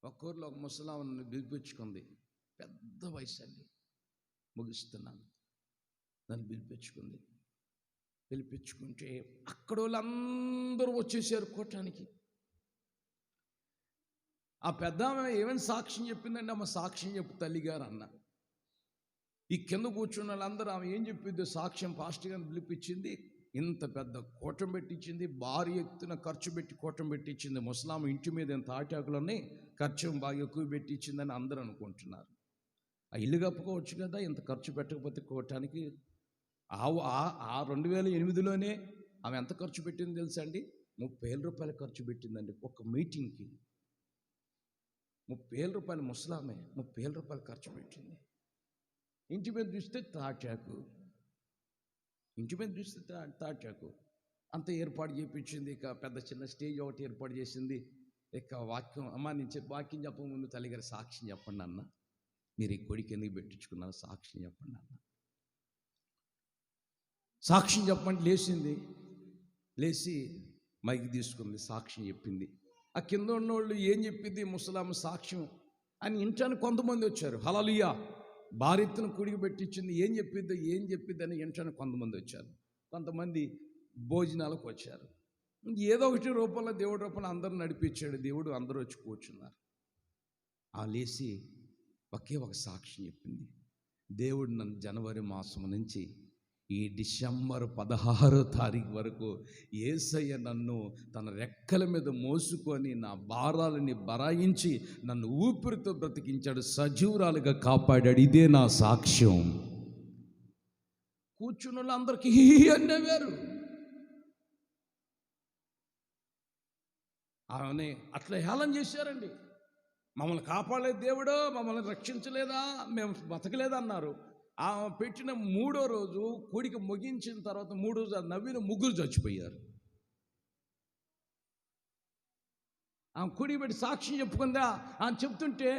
ఒక ఊర్లో ఒక ముసలామను పిలిపించుకుంది. పెద్ద వయసు అండి, ముగిస్తున్నాను. నన్ను పిలిపించుకుంటే అక్కడ వాళ్ళందరూ వచ్చేసారు కూటానికి. ఆ పెద్ద ఆమె ఏమైనా సాక్ష్యం చెప్పిందండి? అమ్మ సాక్ష్యం చెప్పు తల్లిగారు అన్న. ఈ కింద కూర్చున్న వాళ్ళందరూ ఆమె ఏం చెప్పిందో సాక్ష్యం పాస్టర్ గారిని పిలిపించింది. ఇంత పెద్ద కూటం పెట్టించింది, భారీ ఎత్తున ఖర్చు పెట్టి కూటం పెట్టించింది. ముసలాం ఇంటి మీద ఎంత తాటాకులని ఖర్చు బాగా ఎక్కువ పెట్టించిందని అందరూ అనుకుంటున్నారు. ఆ ఇల్లు కప్పుకోవచ్చు కదా, ఇంత ఖర్చు పెట్టకపోతే కూటానికి. ఆ 2008లోనే ఆమె ఎంత ఖర్చు పెట్టింది తెలుసా అండి? 30,000 రూపాయలు ఖర్చు పెట్టిందండి ఒక మీటింగ్కి. 30,000 రూపాయలు ముసలామే 30,000 రూపాయలు ఖర్చు పెట్టింది. ఇంటి మీద చూస్తే తాటాకు, ఇంటి మీద చూస్తే తాటాకు అంత ఏర్పాటు చేయించింది. ఇక పెద్ద చిన్న స్టేజ్ ఒకటి ఏర్పాటు చేసింది. ఇక వాక్యం, అమ్మ నేను వాక్యం చెప్పక ముందు తల్లిగారి సాక్ష్యం చెప్పండి అన్న, మీరు ఈ కొడుకు ఎందుకు పెట్టించుకున్నారు సాక్ష్యం చెప్పండి అన్న. సాక్ష్యం చెప్పండి లేచింది, లేచి మైకి తీసుకుంది, సాక్ష్యం చెప్పింది. ఆ కింద ఉన్నోళ్ళు ఏం చెప్పింది ముసలామ సాక్ష్యం అని ఇంటానికి కొంతమంది వచ్చారు. హల్లెలూయా. భార్యను కుడికి పెట్టించింది, ఏం చెప్పిద్ది అని ఇంటానికి కొంతమంది వచ్చారు. కొంతమంది భోజనాలకు వచ్చారు. ఏదో ఒకటి రూపంలో దేవుడి రూపంలో అందరూ నడిపించాడు దేవుడు. అందరూ వచ్చి కూర్చున్నారు. ఆ లేచి ఒకే ఒక సాక్ష్యం చెప్పింది. దేవుడు నన్ను జనవరి మాసం నుంచి ఈ డిసెంబర్ 16వ తారీఖు వరకు యేసయ్య నన్ను తన రెక్కల మీద మోసుకొని నా భారాలని బరాయించి నన్ను ఊపిరితో బ్రతికించాడు, సజీవురాలుగా కాపాడాడు. ఇదే నా సాక్ష్యం. కూర్చున్న వాళ్ళందరికీ అన్నవారు. ఆమె అట్లా హేళన చేశారండి. మమ్మల్ని కాపాడలేదు దేవుడు, మమ్మల్ని రక్షించలేదా, మేము బతకలేదా అన్నారు. ఆ పెట్టిన 3వ రోజు కొడికి ముగించిన తర్వాత 3 రోజు నవ్విన 3 చచ్చిపోయారు. ఆమె కొడికి పెట్టి సాక్ష్యం చెప్పుకుందా అని చెప్తుంటే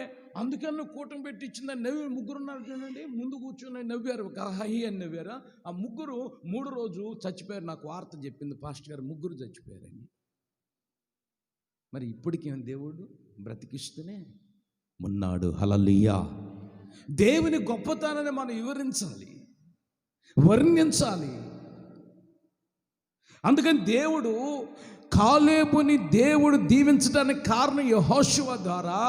అందుకని కూటమి పెట్టి ఇచ్చిందని నవ్వి 3 ఉన్నారు చూడండి. ముందు కూర్చొని నవ్వారు, హహి అని నవ్వారు. ఆ 3 3 రోజు చచ్చిపోయారు. నాకు వార్త చెప్పింది పాస్టర్ గారు, 3 చచ్చిపోయారండి. మరి ఇప్పటికే దేవుడు బ్రతికిస్తూనే ఉన్నాడు. హల్లెలూయా. దేవుని గొప్పతనాన్ని మనం వివరించాలి, వర్ణించాలి. అందుకని దేవుడు కాలేబుని దేవుడు దీవించడానికి కారణం యెహోషువ ద్వారా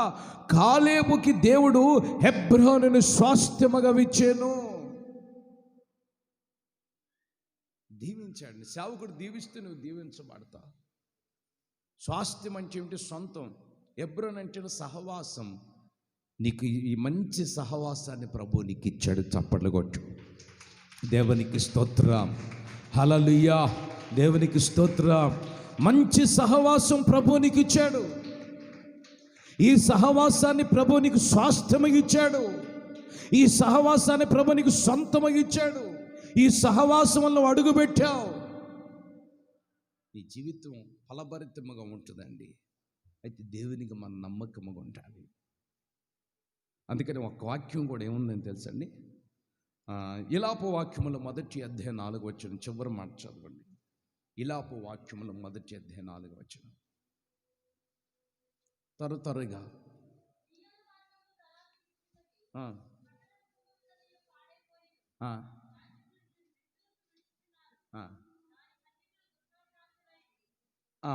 కాలేబుకి దేవుడు హెబ్రోనును స్వాస్థ్యముగా ఇచ్చాను. దీవించాడు. సేవకుడు దీవిస్తే నువ్వు దీవించబడతావు. స్వాస్థ్యం అంటే ఏమిటి? సొంతం. హెబ్రోన్ అంటే సహవాసం. నీకు ఈ మంచి సహవాసాన్ని ప్రభు నీకు ఇచ్చాడు. చప్పట్లు కొట్టు. దేవునికి స్తోత్రం. హల్లెలూయా. దేవునికి స్తోత్రం. మంచి సహవాసం ప్రభు నీకు ఇచ్చాడు. ఈ సహవాసాన్ని ప్రభు నీకు స్వాస్థ్యముగా ఇచ్చాడు. ఈ సహవాసాన్ని ప్రభు నీకు సొంతముగా ఇచ్చాడు. ఈ సహవాసం వల్ల అడుగు పెట్టావు. నీ జీవితం ఫలభరితముగా ఉంటుందండి. అయితే దేవునికి మన నమ్మకముగా ఉండాలి. అందుకని ఒక వాక్యం కూడా ఏముందని తెలుసండి? ఇలాపు వాక్యముల 1వ అధ్యాయం 4వ వచనం చివరి మాట చదవండి. ఇలాపు వాక్యముల 1వ అధ్యాయం 4వ వచనం. త్వరగా ఆ, ఆ,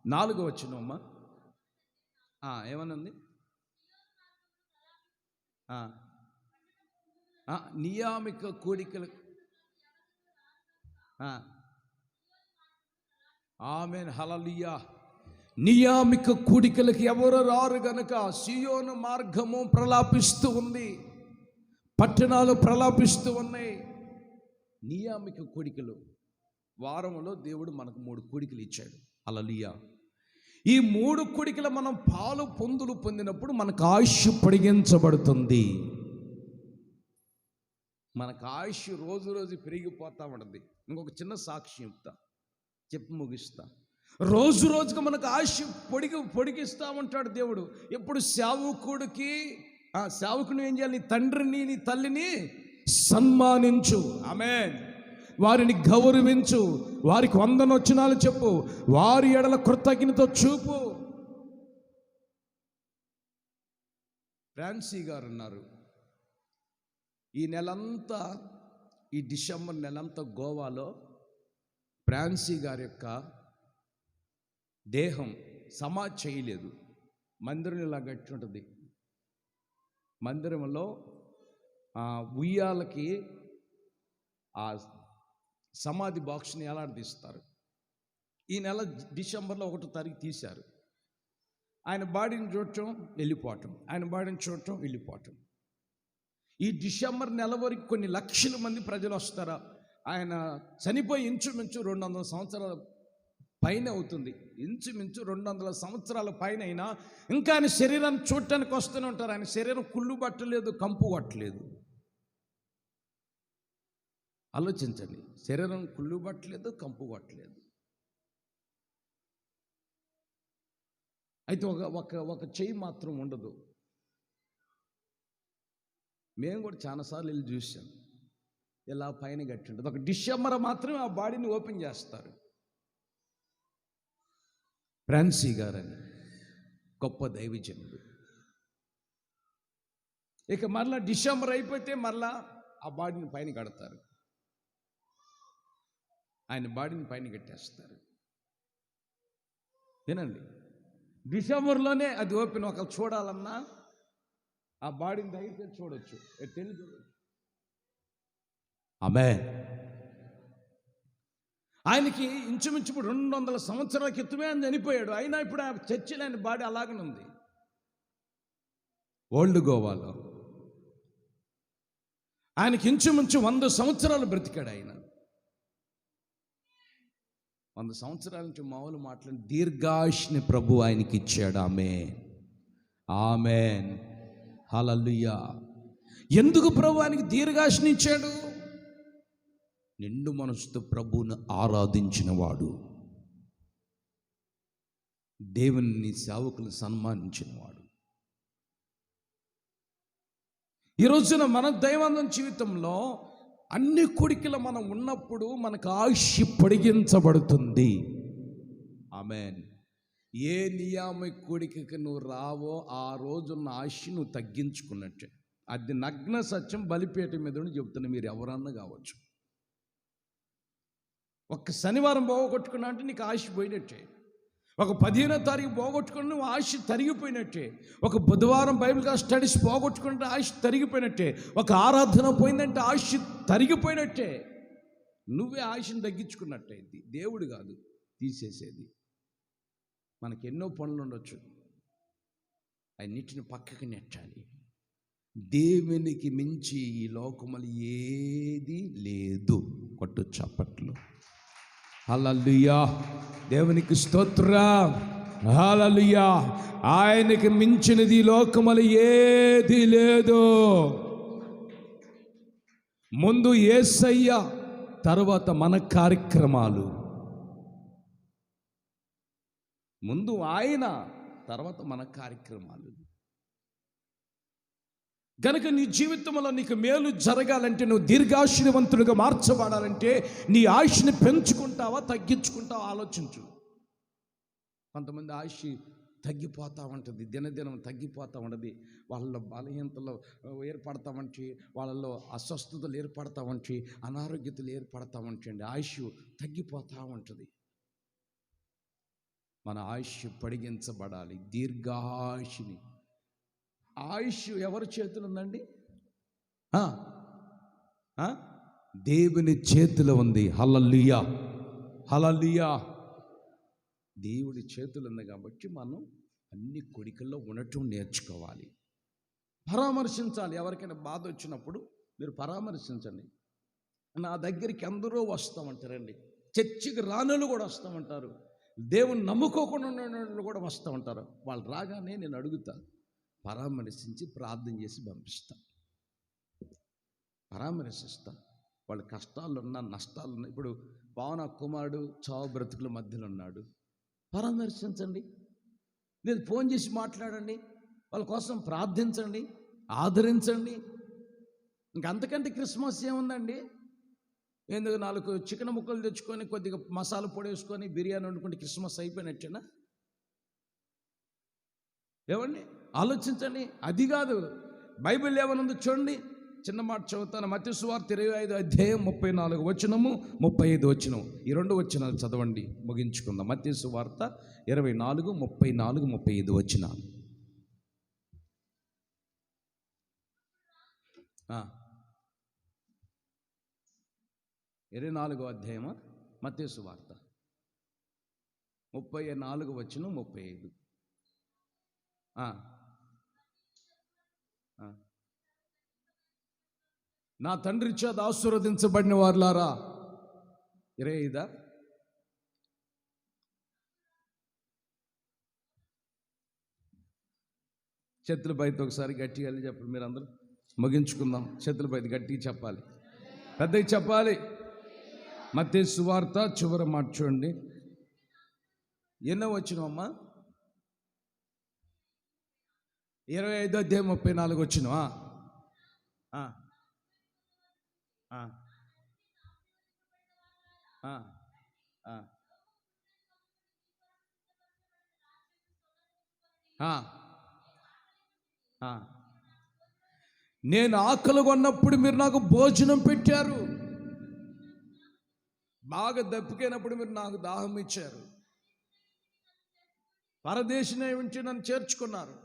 4వ వచనమ్మా. ఏమని ఉంది? నియామిక కూడికలు. ఆమేన్, హల్లెలూయా. నియామిక కూడికలకు ఎవరు రారు గనుక సీయోను మార్గము ప్రలాపిస్తూ ఉంది, పట్టణాలు ప్రలాపిస్తూ ఉన్నాయి. నియామిక కూడికలు, వారంలో దేవుడు మనకు 3 కూడికలు ఇచ్చాడు. హల్లెలూయా. ఈ 3 కూడికలు మనం పాలు పొందులు పొందినప్పుడు మనకు ఆయుష్ పొడిగించబడుతుంది. మనకు ఆయుష్ రోజు రోజు పెరిగిపోతూ ఉంటుంది. ఇంకొక చిన్న సాక్ష్యం చెప్పి ముగిస్తా. రోజు రోజుకి మనకు ఆయుష్ పొడిగిస్తూ ఉంటాడు దేవుడు. ఎప్పుడు సేవకుడికి, సేవకుని ఏం చేయాలి? నీ తండ్రిని నీ తల్లిని సన్మానించు, ఆమేన్, వారిని గౌరవించు, వారికి వందనొచ్చనాలు చెప్పు, వారి ఎడల కృతజ్ఞత చూపు. ఫ్రాన్సీ గారు ఉన్నారు. ఈ నెలంతా, ఈ డిసెంబర్ నెలంతా గోవాలో ఫ్రాన్సీ గారి యొక్క దేహం సమాధి చేయలేదు. మందిరం ఇలా గట్టి ఉంటుంది. మందిరంలో ఉయ్యాలకి ఆ సమాధి బాక్స్ని ఎలాడదీస్తారు. ఈ నెల డిసెంబర్లో 1వ తారీఖు తీశారు. ఆయన బాడీని చూడటం, వెళ్ళిపోవటం, ఆయన బాడీని చూడటం, వెళ్ళిపోవటం. ఈ డిసెంబర్ నెల వరకు కొన్ని లక్షల మంది ప్రజలు వస్తారా. ఆయన చనిపోయి ఇంచుమించు 200 సంవత్సరాల పైన అవుతుంది. ఇంచుమించు 200 సంవత్సరాల పైన అయినా ఇంకా ఆయన శరీరాన్ని చూడటానికి వస్తూనే ఉంటారు. ఆయన శరీరం కుళ్ళు పట్టలేదు, కంపు పట్టలేదు. ఆలోచించండి, శరీరం కుళ్ళు పట్టలేదు, కంపు పట్టలేదు. అయితే ఒక చెయ్యి మాత్రం ఉండదు. మేము కూడా చాలాసార్లు వెళ్ళి చూసాం. ఇలా పైన గట్టి ఉంటుంది. ఒక డిసెంబర్ మాత్రమే ఆ బాడీని ఓపెన్ చేస్తారు. ఫ్రాన్సీ గారని గొప్ప దైవజనుడు. ఇక మరలా డిసెంబర్ అయిపోతే మరలా ఆ బాడీని పైన కడతారు. ఆయన బాడీని పైన కట్టేస్తారు. వినండి, డిసెంబర్లోనే అది ఓపెన్. ఒకరు చూడాలన్నా ఆ బాడీని దగ్గరికి చూడొచ్చు, తెలియదు. ఆమేన్. ఆయనకి ఇంచుమించు 200 సంవత్సరాల క్రితమే ఆయన చనిపోయాడు. అయినా ఇప్పుడు ఆ చర్చిలో ఆయన బాడీ అలాగనే ఉంది. ఓల్డ్ గోవాలో ఆయనకి ఇంచుమించు 100 సంవత్సరాలు బ్రతికాడు. ఆయన 100 సంవత్సరాల నుంచి మామూలు మాట్లాడి దీర్ఘాయుష్ని ప్రభు ఆయనకి ఇచ్చాడు. ఆమేన్, ఆమేన్, హల్లెలూయా. ఎందుకు ప్రభు ఆయనకి దీర్ఘాయుష్ని ఇచ్చాడు? నిండు మనసుతో ప్రభువును ఆరాధించిన వాడు, దేవుని సేవకులను సన్మానించిన వాడు. ఈ రోజున మన దైనందిన జీవితంలో అన్ని కోరికలు మనం ఉన్నప్పుడు మనకు ఆయుష్ పొడిగించబడుతుంది. ఆమేన్. ఏ నియామక కోరికకి నువ్వు రావో ఆ రోజున్న ఆయుష్ నువ్వు తగ్గించుకున్నట్టే. అది నగ్న సత్యం. బలిపేట మీద చెప్తున్నా, మీరు ఎవరన్నా కావచ్చు. ఒక్క శనివారం పోగొట్టుకున్నా అంటే నీకు ఆయుష్ పోయినట్టే. ఒక 15వ తారీఖు పోగొట్టుకుని నువ్వు ఆయుష్ తరిగిపోయినట్టే. ఒక బుధవారం బైబిల్ క్లాస్ స్టడీస్ పోగొట్టుకుంటే ఆయుష్ తరిగిపోయినట్టే. ఒక ఆరాధన పోయిందంటే ఆయుష్ తరిగిపోయినట్టే. నువ్వే ఆయుష్ని తగ్గించుకున్నట్టయింది. దేవుడు కాదు తీసేసేది. మనకి ఎన్నో పనులు ఉండొచ్చు, అన్నిటిని పక్కకి నెట్టాలి. దేవునికి మించి ఈ లోకములు ఏది లేదు. కొట్టు చప్పట్లు. హల్లెలూయా, దేవునికి స్తోత్రం. హల్లెలూయా. ఆయనకి మించినది ఈ లోకములు ఏది లేదు. ముందు యేసయ్య, తర్వాత మన కార్యక్రమాలు. ముందు ఆయన, తర్వాత మన కార్యక్రమాలు. కనుక నీ జీవితంలో నీకు మేలు జరగాలంటే, నువ్వు దీర్ఘాయుష్యవంతుడిగా మార్చబడాలంటే నీ ఆయుష్ని పెంచుకుంటావా తగ్గించుకుంటావా ఆలోచించు. కొంతమంది ఆయుష్ తగ్గిపోతూ ఉంటుంది, దినదినం తగ్గిపోతూ ఉంటుంది. వాళ్ళలో బలహీనతలు ఏర్పడతా ఉంచి, వాళ్ళలో అస్వస్థతలు ఏర్పడతా ఉంచి, అనారోగ్యతలు ఏర్పడతా ఉంచండి, ఆయుష్ తగ్గిపోతూ ఉంటుంది. మన ఆయుష్ పొడిగించబడాలి, దీర్ఘాయుషుని. ఆయుష్ ఎవరి చేతులు ఉందండి? దేవుని చేతిలో ఉంది. హల్లెలూయా, హల్లెలూయా. దేవుడి చేతులు ఉంది కాబట్టి మనం అన్ని కొడికల్లో ఉండటం నేర్చుకోవాలి. పరామర్శించాలి. ఎవరికైనా బాధ వచ్చినప్పుడు మీరు పరామర్శించండి. నా దగ్గరికి అందరూ వస్తామంటారండి. చర్చికి రానులు కూడా వస్తామంటారు. దేవుని నమ్ముకోకుండా ఉన్న కూడా వస్తూ ఉంటారు. వాళ్ళు రాగానే నేను అడుగుతా, పరామర్శించి ప్రార్థన చేసి పంపిస్తా, పరామర్శిస్తా. వాళ్ళ కష్టాలున్నా నష్టాలున్నా, ఇప్పుడు పవన కుమారుడు చావు బ్రతుకుల మధ్యలో ఉన్నాడు, పరామర్శించండి. లేదు, ఫోన్ చేసి మాట్లాడండి, వాళ్ళ కోసం ప్రార్థించండి, ఆదరించండి. ఇంకంతకంటే క్రిస్మస్ ఏముందండి? ఎందుకు 4 చికెన్ ముక్కలు తెచ్చుకొని కొద్దిగా మసాలా పొడి వేసుకొని బిర్యానీ వండుకుంటే క్రిస్మస్ అయిపోయినట్టేనా? ఏమండి, ఆలోచించండి. అది కాదు, బైబిల్ ఏమనుంది చూడండి. చిన్న మాట చదువుతాను. మత్తయి సువార్త 25 అధ్యాయం 34 వచనము 35 వచనం. ఈ 2 వచనాలు చదవండి, ముగించుకుందాం. మత్తయి సువార్త 24, 34, 35 వచనాలు. 24వ అధ్యాయమా? మత్తయి సువార్త 34 వచనం 35. నా తండ్రి చేత ఆశీర్వదించబడిన వారులారా. 25. చేతుల బయట ఒకసారి గట్టిగా వెళ్ళి చెప్పండి. మీరు అందరూ ముగించుకుందాం. చేతుల బయట గట్టిగా చెప్పాలి, పెద్దగా చెప్పాలి. మత్తయి సువార్త చివరి మాట చూడండి. ఎన్నో వచ్చినమ్మా? 25 అధ్యాయం 34 వచ్చినవా? నేను ఆకలి కొన్నప్పుడు మీరు నాకు భోజనం పెట్టారు, బాగా దప్పికైనప్పుడు మీరు నాకు దాహం ఇచ్చారు, పరదేశిని ఉంచి నన్ను చేర్చుకున్నారు,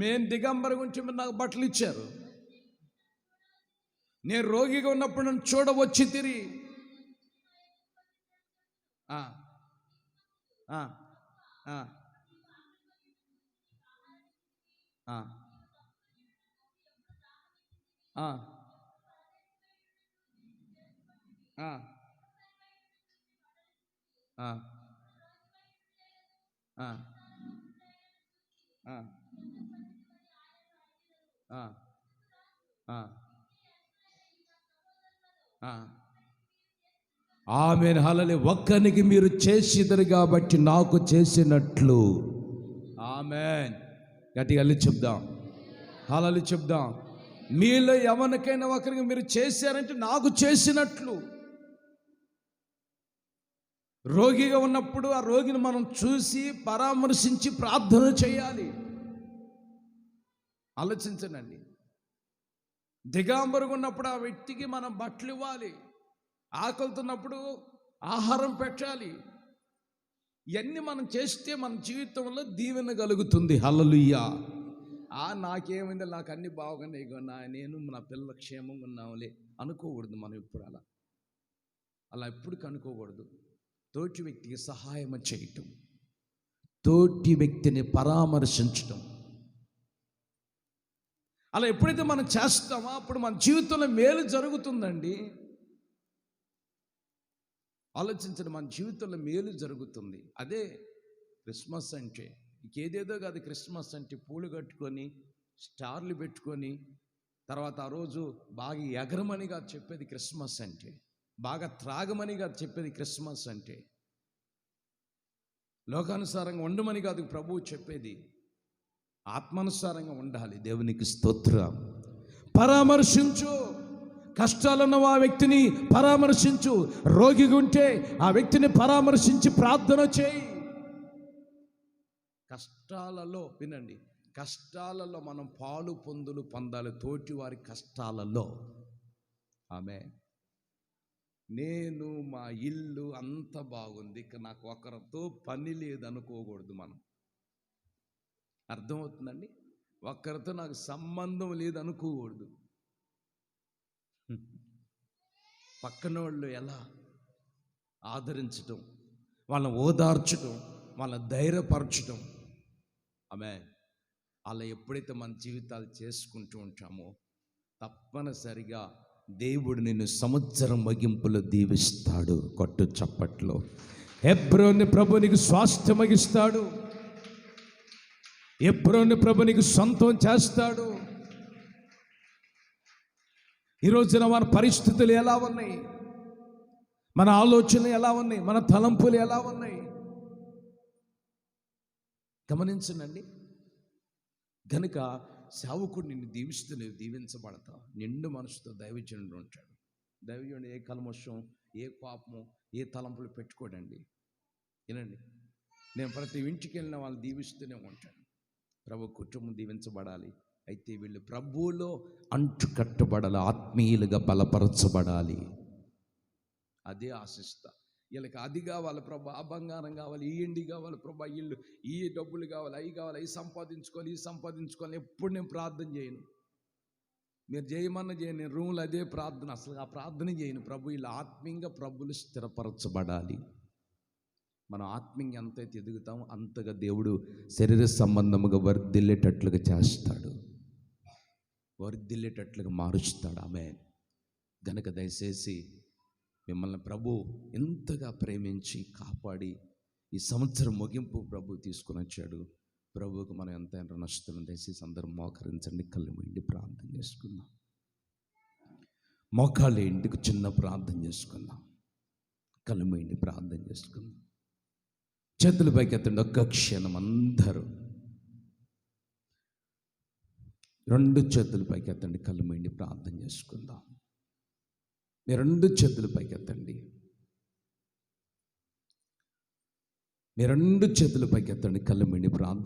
నేను దిగంబరి ఉంచి మీరు నాకు బట్టలు ఇచ్చారు, నేను రోగిగా ఉన్నప్పుడు నన్ను చూడవచ్చి తిరిగి. ఆమేన్, హల్లెలూయా. ఒక్కనికి మీరు చేసిద్దరు కాబట్టి నాకు చేసినట్లు. ఆమేన్. గట్టిగా వెళ్ళి చెప్దాం, హల్లెలూయా చెప్దాం. మీలో ఎవరికైనా ఒకరికి మీరు చేశారంటే నాకు చేసినట్లు. రోగిగా ఉన్నప్పుడు ఆ రోగిని మనం చూసి పరామర్శించి ప్రార్థన చేయాలి. ఆలోచించండి. దిగాంబరుగా ఉన్నప్పుడు ఆ వ్యక్తికి మనం బట్టలు ఇవ్వాలి, ఆకలితున్నప్పుడు ఆహారం పెట్టాలి. ఇవన్నీ మనం చేస్తే మన జీవితంలో దీవెన కలుగుతుంది. హల్లెలూయా. నాకేమైంది, నాకు అన్ని బాగున్నాయి, నేను నా పిల్లల క్షేమంగా ఉన్నాంలే అనుకోకూడదు. మనం ఎప్పుడు అలా ఎప్పుడు అనుకోకూడదు. తోటి వ్యక్తికి సహాయం చేయటం, తోటి వ్యక్తిని పరామర్శించటం, అలా ఎప్పుడైతే మనం చేస్తామో అప్పుడు మన జీవితంలో మేలు జరుగుతుందండి. ఆలోచించండి, మన జీవితంలో మేలు జరుగుతుంది. అదే క్రిస్మస్ అంటే. ఇంకేదేదో కాదు. క్రిస్మస్ అంటే పూలు కట్టుకొని స్టార్లు పెట్టుకొని తర్వాత ఆ రోజు బాగా ఎగరమని కాదు చెప్పేది క్రిస్మస్ అంటే, బాగా త్రాగమని కాదు చెప్పేది క్రిస్మస్ అంటే, లోకానుసారంగా ఉండమని కాదు ప్రభువు చెప్పేది, ఆత్మానుసారంగా ఉండాలి. దేవునికి స్తోత్రం. పరామర్శించు, కష్టాలున్న ఆ వ్యక్తిని పరామర్శించు, రోగిగా ఉంటే ఆ వ్యక్తిని పరామర్శించి ప్రార్థన చేయి. కష్టాలలో వినండి, కష్టాలలో మనం పాలు పొందులు పొందాలి, తోటి వారి కష్టాలలో. ఆమె నేను మా ఇల్లు అంత బాగుంది, ఇక నాకు ఒకరితో పని లేదు అనుకోకూడదు మనం. అర్థమవుతుందండి? ఒక్కరితో నాకు సంబంధం లేదు అనుకోకూడదు. పక్కన వాళ్ళు ఎలా ఆదరించటం, వాళ్ళని ఓదార్చటం, వాళ్ళని ధైర్యపరచటం. ఆమె అలా ఎప్పుడైతే మన జీవితాలు చేసుకుంటూ ఉంటామో తప్పనిసరిగా దేవుడు నిన్ను సంవత్సరం ముగింపులో దీవిస్తాడు. కొట్టు చప్పట్లో. హెబ్రోను ప్రభు నీకు స్వాస్థ్యమగిస్తాడు. హెబ్రోను ప్రభు నీకు సొంతం చేస్తాడు. ఈ రోజున మన పరిస్థితులు ఎలా ఉన్నాయి, మన ఆలోచనలు ఎలా ఉన్నాయి, మన తలంపులు ఎలా ఉన్నాయి గమనించండి. గనుక సేవకుడు నిన్ను దీవిస్తూ నువ్వు దీవించబడతావు. నిండు మనసుతో దైవజనుడు ఉంటాడు. దైవజనుడు ఏ కల్మషం, ఏ పాపము, ఏ తలంపులు పెట్టుకోడండి. వినండి, నేను ప్రతి ఇంటికి వెళ్ళిన వాళ్ళు దీవిస్తూనే ఉంటాను. ప్రభు కుటుంబం దీవించబడాలి. అయితే వీళ్ళు ప్రభువులో అంటు కట్టబడాలి, ఆత్మీయులుగా బలపరచబడాలి. అదే ఆశిస్తా. వీళ్ళకి అది కావాలి ప్రభు, ఆ బంగారం కావాలి, ఈ ఇండి కావాలి ప్రభు, ఇల్లు, ఈ డబ్బులు కావాలి, అవి కావాలి, అవి సంపాదించుకోవాలి. ఎప్పుడు నేను ప్రార్థన చేయను. మీరు చేయమన్నా చేయను, నేను రూమ్లో అదే ప్రార్థన. అసలు ఆ ప్రార్థన చేయను. ప్రభు వీళ్ళు ఆత్మీయంగా ప్రభులు స్థిరపరచబడాలి. మనం ఆత్మీయంగా ఎంతైతే ఎదుగుతామో అంతగా దేవుడు శరీర సంబంధముగా వర్ధిల్లేటట్లుగా చేస్తాడు, వర్ధిల్లేటట్లుగా మారుస్తాడు. ఆమె గనక దయచేసి మిమ్మల్ని ప్రభు ఎంతగా ప్రేమించి కాపాడి ఈ సంవత్సరం ముగింపు ప్రభు తీసుకుని వచ్చాడు. ప్రభువుకు మనం ఎంతైనా నష్టం. దయచేసి అందరం మోకరించండి, కళ్ళు మూయండి, ప్రార్థన చేసుకుందాం. మోకాళ్ళ ఇంటికి చిన్న ప్రార్థన చేసుకుందాం. కళ్ళు మూయండి, ప్రార్థన చేసుకుందాం. చేతుల పైకి ఎత్తండి ఒక్క క్షణం అందరూ. రెండు చేతుల పైకి ఎత్తండి, కళ్ళు మూయండి, ప్రార్థన చేసుకుందాం. మీ రెండు చేతుల పైకి ఎత్తండి. మీ రెండు చేతుల పైకి ఎత్తండి, కళ్ళు మూయండి, ప్రార్థన.